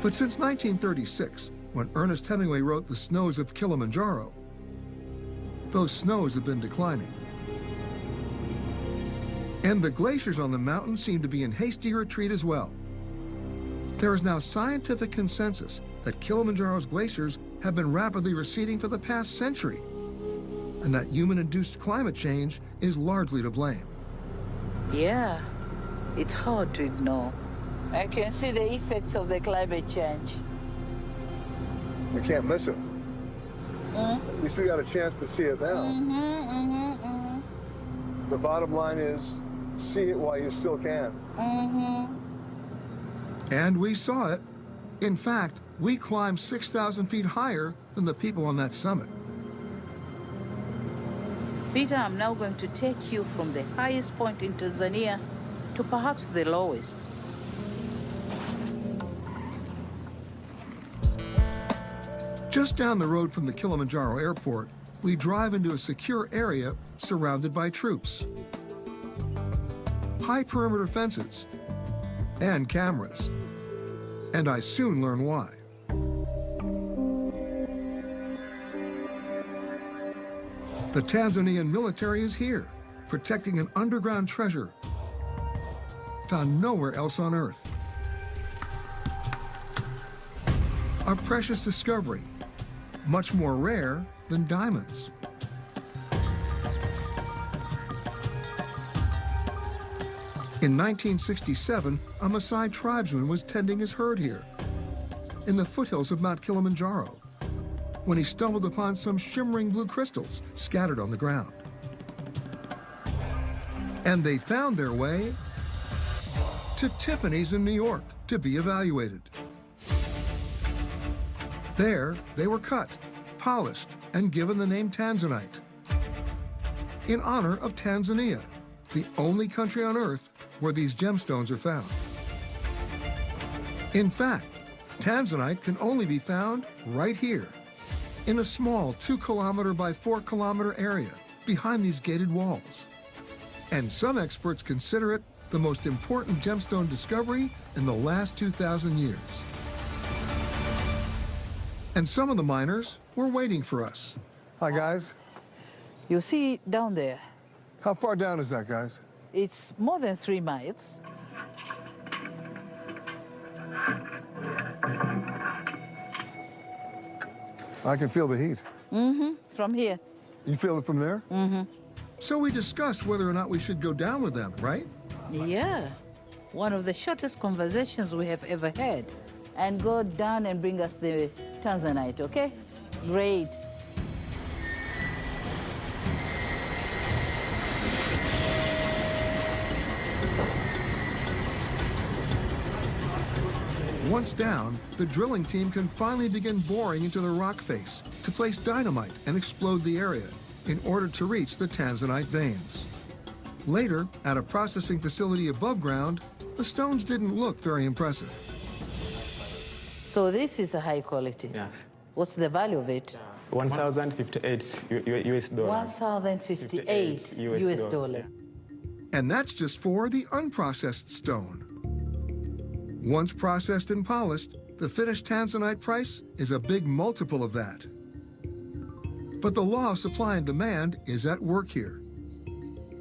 But since 1936, when Ernest Hemingway wrote The Snows of Kilimanjaro, those snows have been declining. And the glaciers on the mountain seem to be in hasty retreat as well. There is now scientific consensus that Kilimanjaro's glaciers have been rapidly receding for the past century, and that human-induced climate change is largely to blame. Yeah, it's hard to ignore. I can see the effects of the climate change. We can't miss it. At least we got a chance to see it now. The bottom line is, see it while you still can. And we saw it. In fact, we climbed 6,000 feet higher than the people on that summit. Peter, I'm now going to take you from the highest point in Tanzania to perhaps the lowest. Just down the road from the Kilimanjaro airport, we drive into a secure area surrounded by troops, high perimeter fences, and cameras. And I soon learn why. The Tanzanian military is here, protecting an underground treasure found nowhere else on Earth. A precious discovery much more rare than diamonds. In 1967, a Maasai tribesman was tending his herd here, in the foothills of Mount Kilimanjaro, when he stumbled upon some shimmering blue crystals scattered on the ground. And they found their way to Tiffany's in New York to be evaluated. There, they were cut, polished, and given the name Tanzanite, in honor of Tanzania, the only country on Earth where these gemstones are found. In fact, Tanzanite can only be found right here, in a small 2-kilometer by 4-kilometer area behind these gated walls. And some experts consider it the most important gemstone discovery in the last 2,000 years. And some of the miners were waiting for us. Hi, guys. You see down there, How far down is that, guys? it's more than 3 miles. I can feel the heat. From here. You feel it from there? So we discussed whether or not we should go down with them, right? Yeah. One of the shortest conversations we have ever had. And go down and bring us the Tanzanite, okay? Great. Once down, the drilling team can finally begin boring into the rock face to place dynamite and explode the area in order to reach the Tanzanite veins. Later, at a processing facility above ground, the stones didn't look very impressive. So this is a high quality. Yeah. What's the value of it? 1,058 US dollars. 1,058 US dollars. And that's just for the unprocessed stone. Once processed and polished, the finished Tanzanite price is a big multiple of that. But the law of supply and demand is at work here.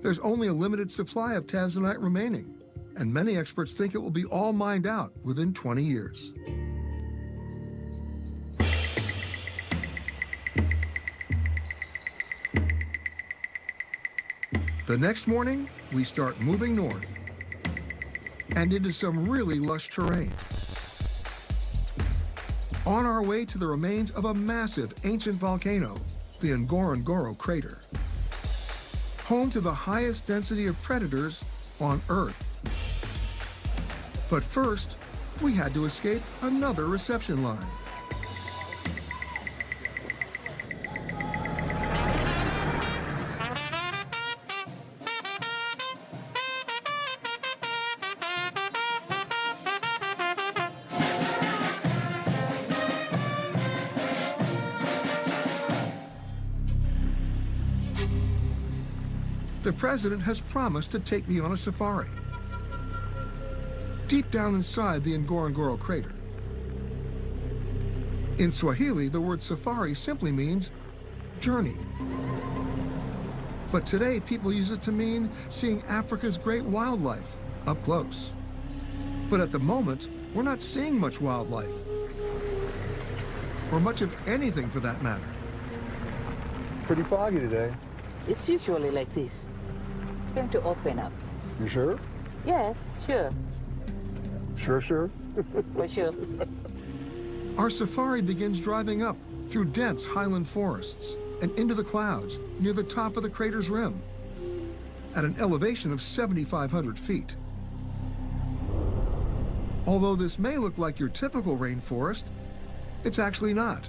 There's only a limited supply of Tanzanite remaining, and many experts think it will be all mined out within 20 years. The next morning, we start moving north and into some really lush terrain. On our way to the remains of a massive ancient volcano, the Ngorongoro crater, home to the highest density of predators on Earth. But first, we had to escape another reception line. The president has promised to take me on a safari deep down inside the Ngorongoro crater. In Swahili, the word safari simply means journey. But today, people use it to mean seeing Africa's great wildlife up close. But at the moment, we're not seeing much wildlife, or much of anything for that matter. Pretty foggy today. It's usually like this. It's going to open up. You sure? Yes, sure. Sure? For sure. Our safari begins driving up through dense highland forests and into the clouds near the top of the crater's rim at an elevation of 7,500 feet. Although this may look like your typical rainforest, it's actually not.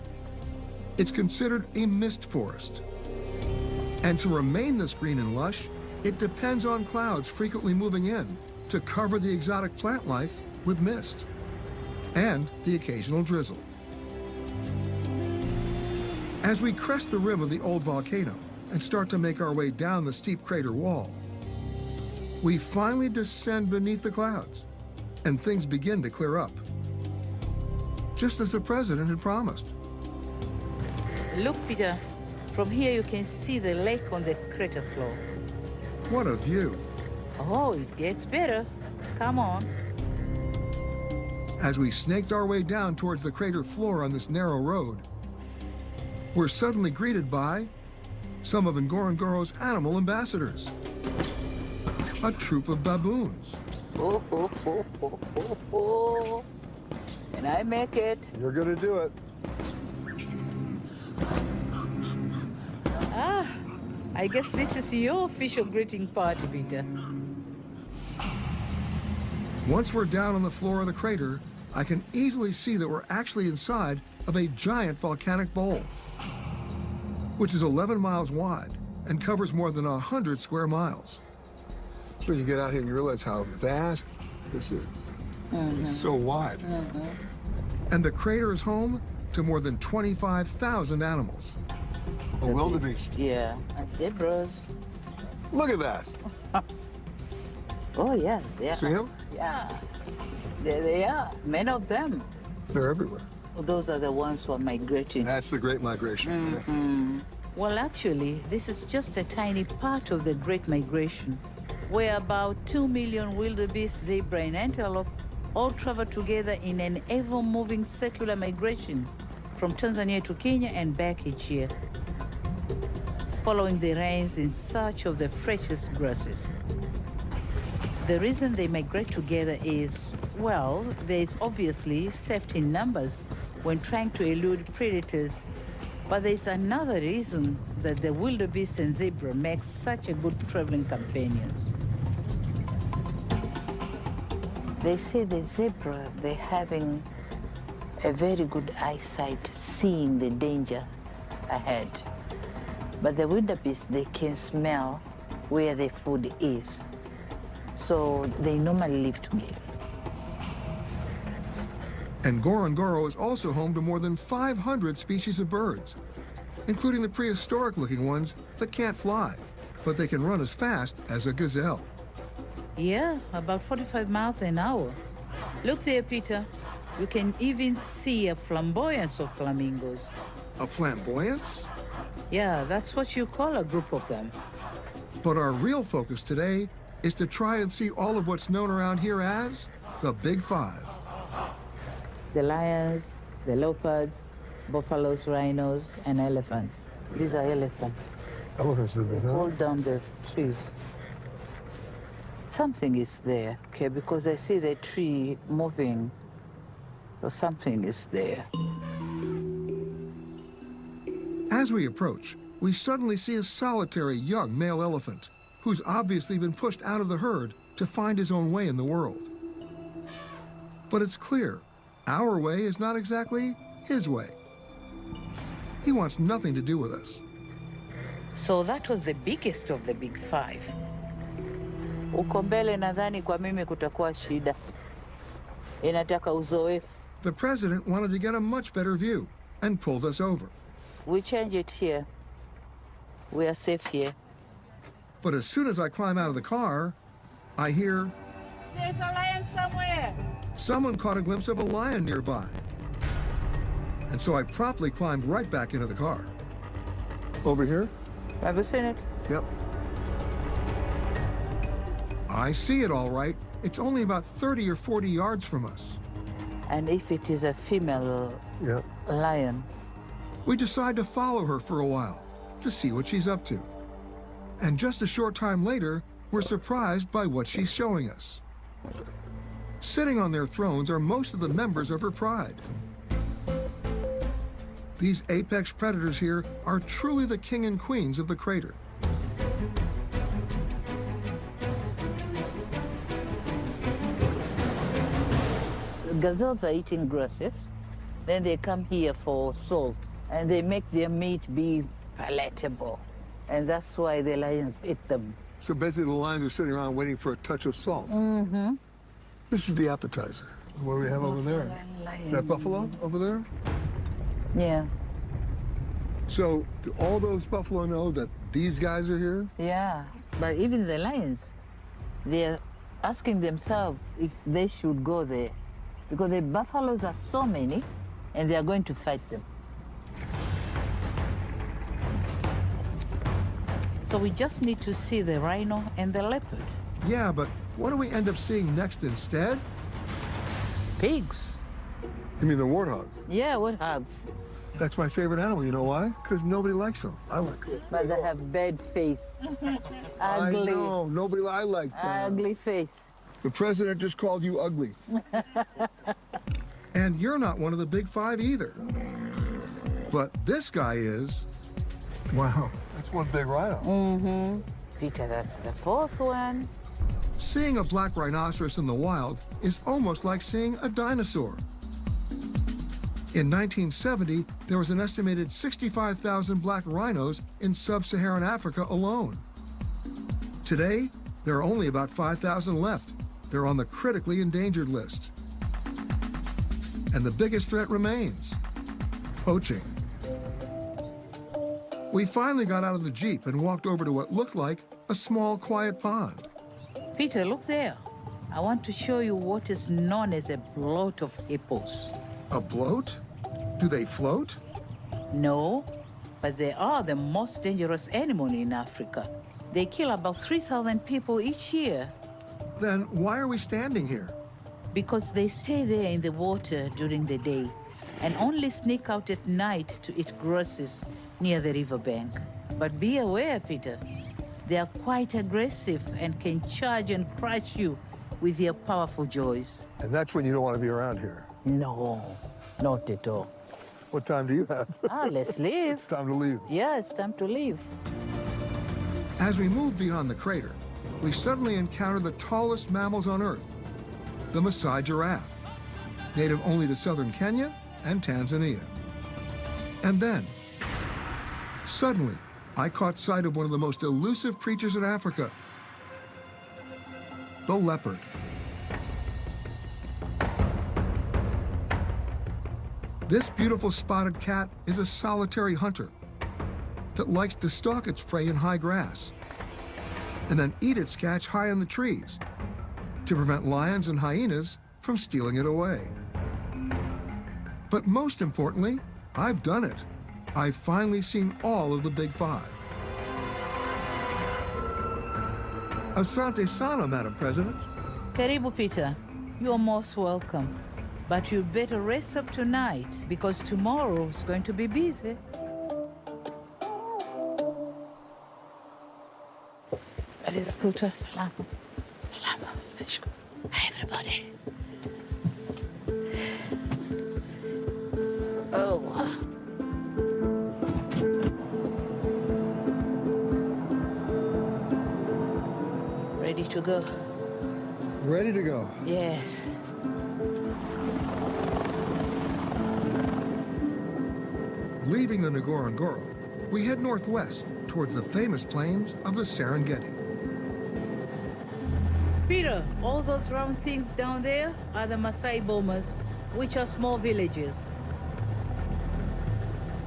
It's considered a mist forest. And to remain this green and lush, it depends on clouds frequently moving in to cover the exotic plant life with mist and the occasional drizzle. As we crest the rim of the old volcano and start to make our way down the steep crater wall, we finally descend beneath the clouds and things begin to clear up, just as the president had promised. Look, Peter, from here you can see the lake on the crater floor. What a view. Oh, it gets better. Come on. As we snaked our way down towards the crater floor on this narrow road, we're suddenly greeted by some of Ngorongoro's animal ambassadors. A troop of baboons. Oh, oh, oh, oh, oh, oh. Can I make it? You're gonna do it. Ah, I guess this is your official greeting party, Peter. Once we're down on the floor of the crater, I can easily see that we're actually inside of a giant volcanic bowl, which is 11 miles wide and covers more than 100 square miles. So when you get out here and you realize how vast this is. It's so wide. And the crater is home to more than 25,000 animals. A wildebeest. Yeah, and zebras. Look at that. Oh, yeah. Yeah. See them? Yeah. There they are. Many of them. They're everywhere. Well, those are the ones who are migrating. That's the Great Migration. Well, actually, this is just a tiny part of the Great Migration, where about 2 million wildebeest, zebra, and antelope all travel together in an ever-moving circular migration from Tanzania to Kenya and back each year, following the rains in search of the freshest grasses. The reason they migrate together is, well, there is obviously safety in numbers when trying to elude predators, but there is another reason that the wildebeest and zebra make such a good traveling companions. They say the zebra, they're having a very good eyesight, seeing the danger ahead. But the wildebeest, they can smell where the food is. So they normally live together. And Ngorongoro is also home to more than 500 species of birds, including the prehistoric-looking ones that can't fly, but they can run as fast as a gazelle. Yeah, about 45 miles an hour. Look there, Peter. You can even see a flamboyance of flamingos. A flamboyance? Yeah, that's what you call a group of them. But our real focus today is to try and see all of what's known around here as the Big Five. The lions, the leopards, buffaloes, rhinos, and elephants. These are elephants. Elephants did this, huh? Hold down the trees. Something is there, okay, because I see the tree moving, so something is there. As we approach, we suddenly see a solitary young male elephant who's obviously been pushed out of the herd to find his own way in the world. But it's clear, our way is not exactly his way. He wants nothing to do with us. So that was the biggest of the big five. Uko mbele nadhani kwa mimi kutakuwa shida. Inataka uzoefu. The president wanted to get a much better view and pulled us over. We change it here. We are safe here. But as soon as I climb out of the car, I hear... There's a lion somewhere. Someone caught a glimpse of a lion nearby. And so I promptly climbed right back into the car. Over here? Have you seen it? Yep. I see it all right. It's only about 30 or 40 yards from us. And if it is a female lion? We decide to follow her for a while to see what she's up to. And just a short time later, we're surprised by what she's showing us. Sitting on their thrones are most of the members of her pride. These apex predators here are truly the king and queens of the crater. Gazelles are eating grasses, then they come here for salt, and they make their meat be palatable. And that's why the lions eat them. So basically the lions are sitting around waiting for a touch of salt. Mm-hmm. This is the appetizer. What do we have over there? Is that buffalo over there? Yeah. So do all those buffalo know that these guys are here? Yeah, but even the lions, they're asking themselves if they should go there, because the buffaloes are so many, and they are going to fight them. So we just need to see the rhino and the leopard. Yeah, but what do we end up seeing next instead? Pigs. You mean the warthog? Yeah, warthogs. That's my favorite animal. You know why? Because nobody likes them. I like them. But they have bad face. Ugly. I know. Nobody. I like them. Ugly face. The president just called you ugly. And you're not one of the big five either. But this guy is. Wow, that's one big rhino. Mm-hmm. Peter, that's the fourth one. Seeing a black rhinoceros in the wild is almost like seeing a dinosaur. In 1970, there was an estimated 65,000 black rhinos in sub-Saharan Africa alone. Today, there are only about 5,000 left. They're on the critically endangered list. And the biggest threat remains: poaching. We finally got out of the Jeep and walked over to what looked like a small, quiet pond. Peter, look there. I want to show you what is known as a bloat of hippos. A bloat? Do they float? No, but they are the most dangerous animal in Africa. They kill about 3,000 people each year. Then why are we standing here? Because they stay there in the water during the day and only sneak out at night to eat grasses near the riverbank. But be aware, Peter, they are quite aggressive and can charge and crush you with their powerful jaws. And that's when you don't want to be around here. No, not at all. What time do you have? Let's leave. It's time to leave. Yeah, it's time to leave. As we moved beyond the crater, we suddenly encountered the tallest mammals on Earth, the Maasai giraffe, native only to southern Kenya and Tanzania. And then, suddenly, I caught sight of one of the most elusive creatures in Africa, the leopard. This beautiful spotted cat is a solitary hunter that likes to stalk its prey in high grass and then eat its catch high in the trees to prevent lions and hyenas from stealing it away. But most importantly, I've done it. I've finally seen all of the big five. Asante sana, Madam President. Karibu, Peter. You're most welcome. But you better rest up tonight because tomorrow's going to be busy. Salam. Hi, everybody. Oh. Ready to go? Ready to go. Yes. Leaving the Ngorongoro, we head northwest towards the famous plains of the Serengeti. Peter, all those round things down there are the Maasai bomas, which are small villages.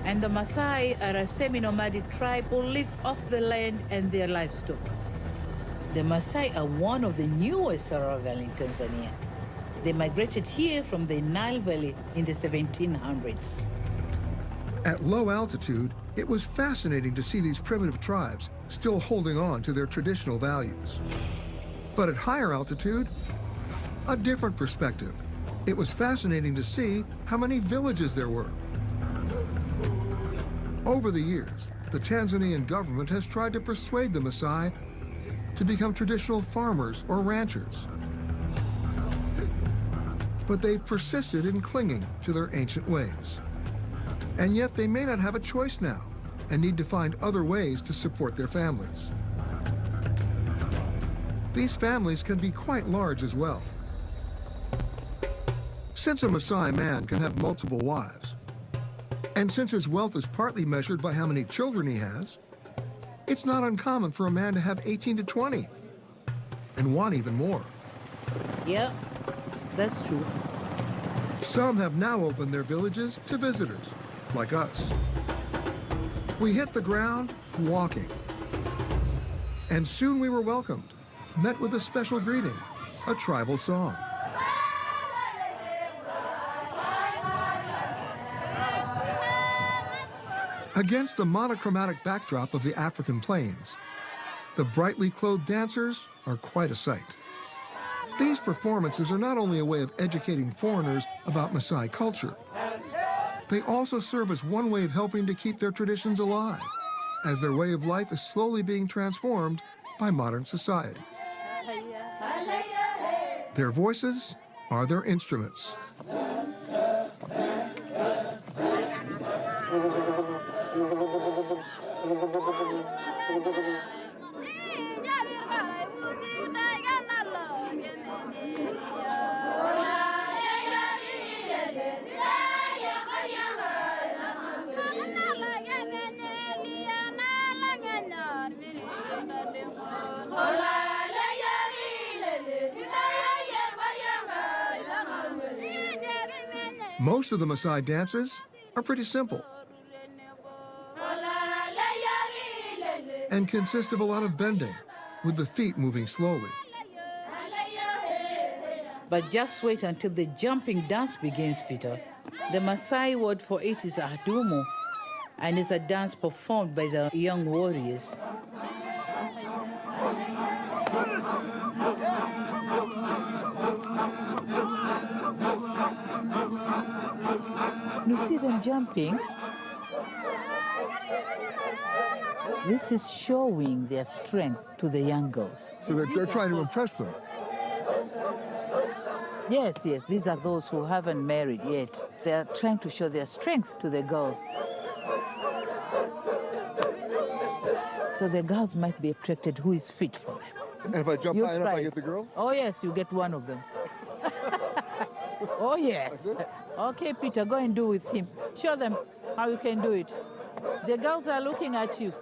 And the Maasai are a semi-nomadic tribe who live off the land and their livestock. The Maasai are one of the newest survivors in Tanzania. They migrated here from the Nile Valley in the 1700s. At low altitude, it was fascinating to see these primitive tribes still holding on to their traditional values. But at higher altitude, a different perspective. It was fascinating to see how many villages there were. Over the years, the Tanzanian government has tried to persuade the Maasai to become traditional farmers or ranchers. But they've persisted in clinging to their ancient ways. And yet they may not have a choice now and need to find other ways to support their families. These families can be quite large as well. Since a Maasai man can have multiple wives, and since his wealth is partly measured by how many children he has, it's not uncommon for a man to have 18 to 20 and want even more. Yep, that's true. Some have now opened their villages to visitors, like us. We hit the ground walking. And soon we were welcomed, met with a special greeting, a tribal song. Against the monochromatic backdrop of the African plains, the brightly clothed dancers are quite a sight. These performances are not only a way of educating foreigners about Maasai culture, They also serve as one way of helping to keep their traditions alive, as their way of life is slowly being transformed by modern society. Their voices are their instruments. Most of the Maasai dances are pretty simple and consist of a lot of bending, with the feet moving slowly. But just wait until the jumping dance begins, Peter. The Maasai word for it is adumo, and it's a dance performed by the young warriors. You see them jumping? This is showing their strength to the young girls. So they're trying to impress them. Yes, these are those who haven't married yet. They're trying to show their strength to the girls. So the girls might be attracted who is fit for them. And if I jump high enough, I get the girl? Oh, yes, you get one of them. Oh, yes. Like this? Okay, Peter, go and do with him. Show them how you can do it. The girls are looking at you.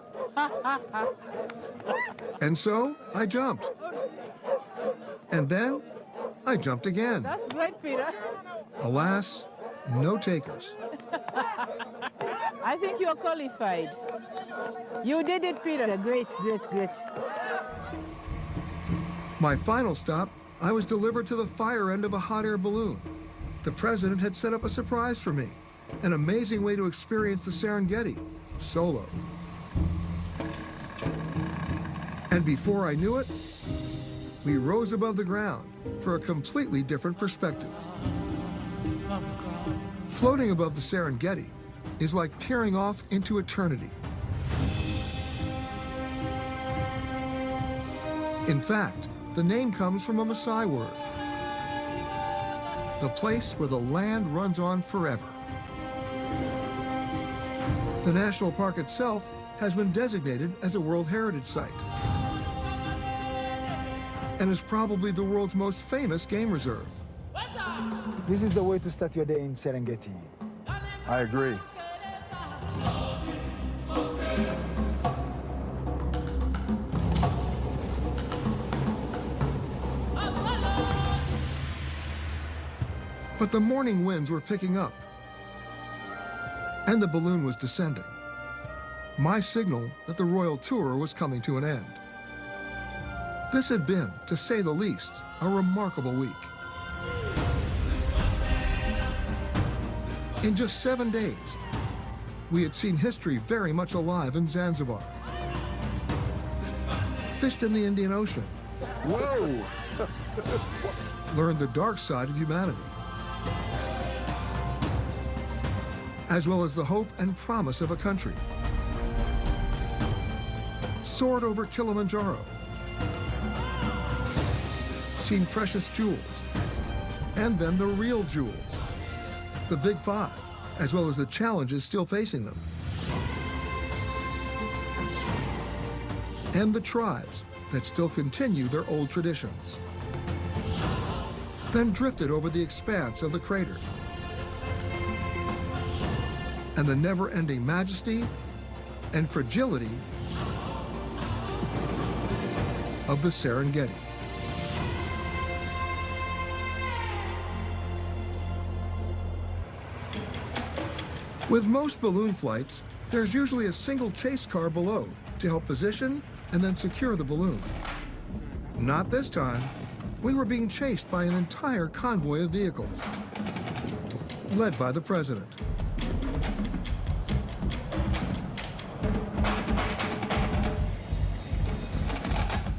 And so I jumped. And then I jumped again. That's great, Peter. Alas, no takers. I think you're qualified. You did it, Peter. Great, great, great. My final stop, I was delivered to the fire end of a hot air balloon. The president had set up a surprise for me, an amazing way to experience the Serengeti, solo. And before I knew it, we rose above the ground for a completely different perspective. Floating above the Serengeti is like peering off into eternity. In fact, the name comes from a Maasai word, the place where the land runs on forever. The national park itself has been designated as a World Heritage Site and is probably the world's most famous game reserve. This is the way to start your day in Serengeti. I agree. But the morning winds were picking up, and the balloon was descending. My signal that the royal tour was coming to an end. This had been, to say the least, a remarkable week. In just 7 days, we had seen history very much alive in Zanzibar. Fished in the Indian Ocean. Whoa! Learned the dark side of humanity, as well as the hope and promise of a country. Soared over Kilimanjaro. Seen precious jewels, and then the real jewels, the Big Five, as well as the challenges still facing them. And the tribes that still continue their old traditions. Then drifted over the expanse of the crater and the never-ending majesty and fragility of the Serengeti. With most balloon flights, there's usually a single chase car below to help position and then secure the balloon. Not this time. We were being chased by an entire convoy of vehicles, led by the president.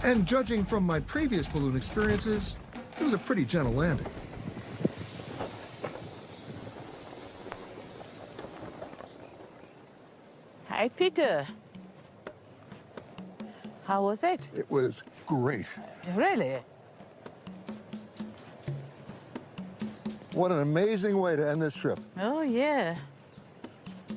And judging from my previous balloon experiences, it was a pretty gentle landing. Hi, Peter. How was it? It was great. Really? What an amazing way to end this trip. Oh, yeah.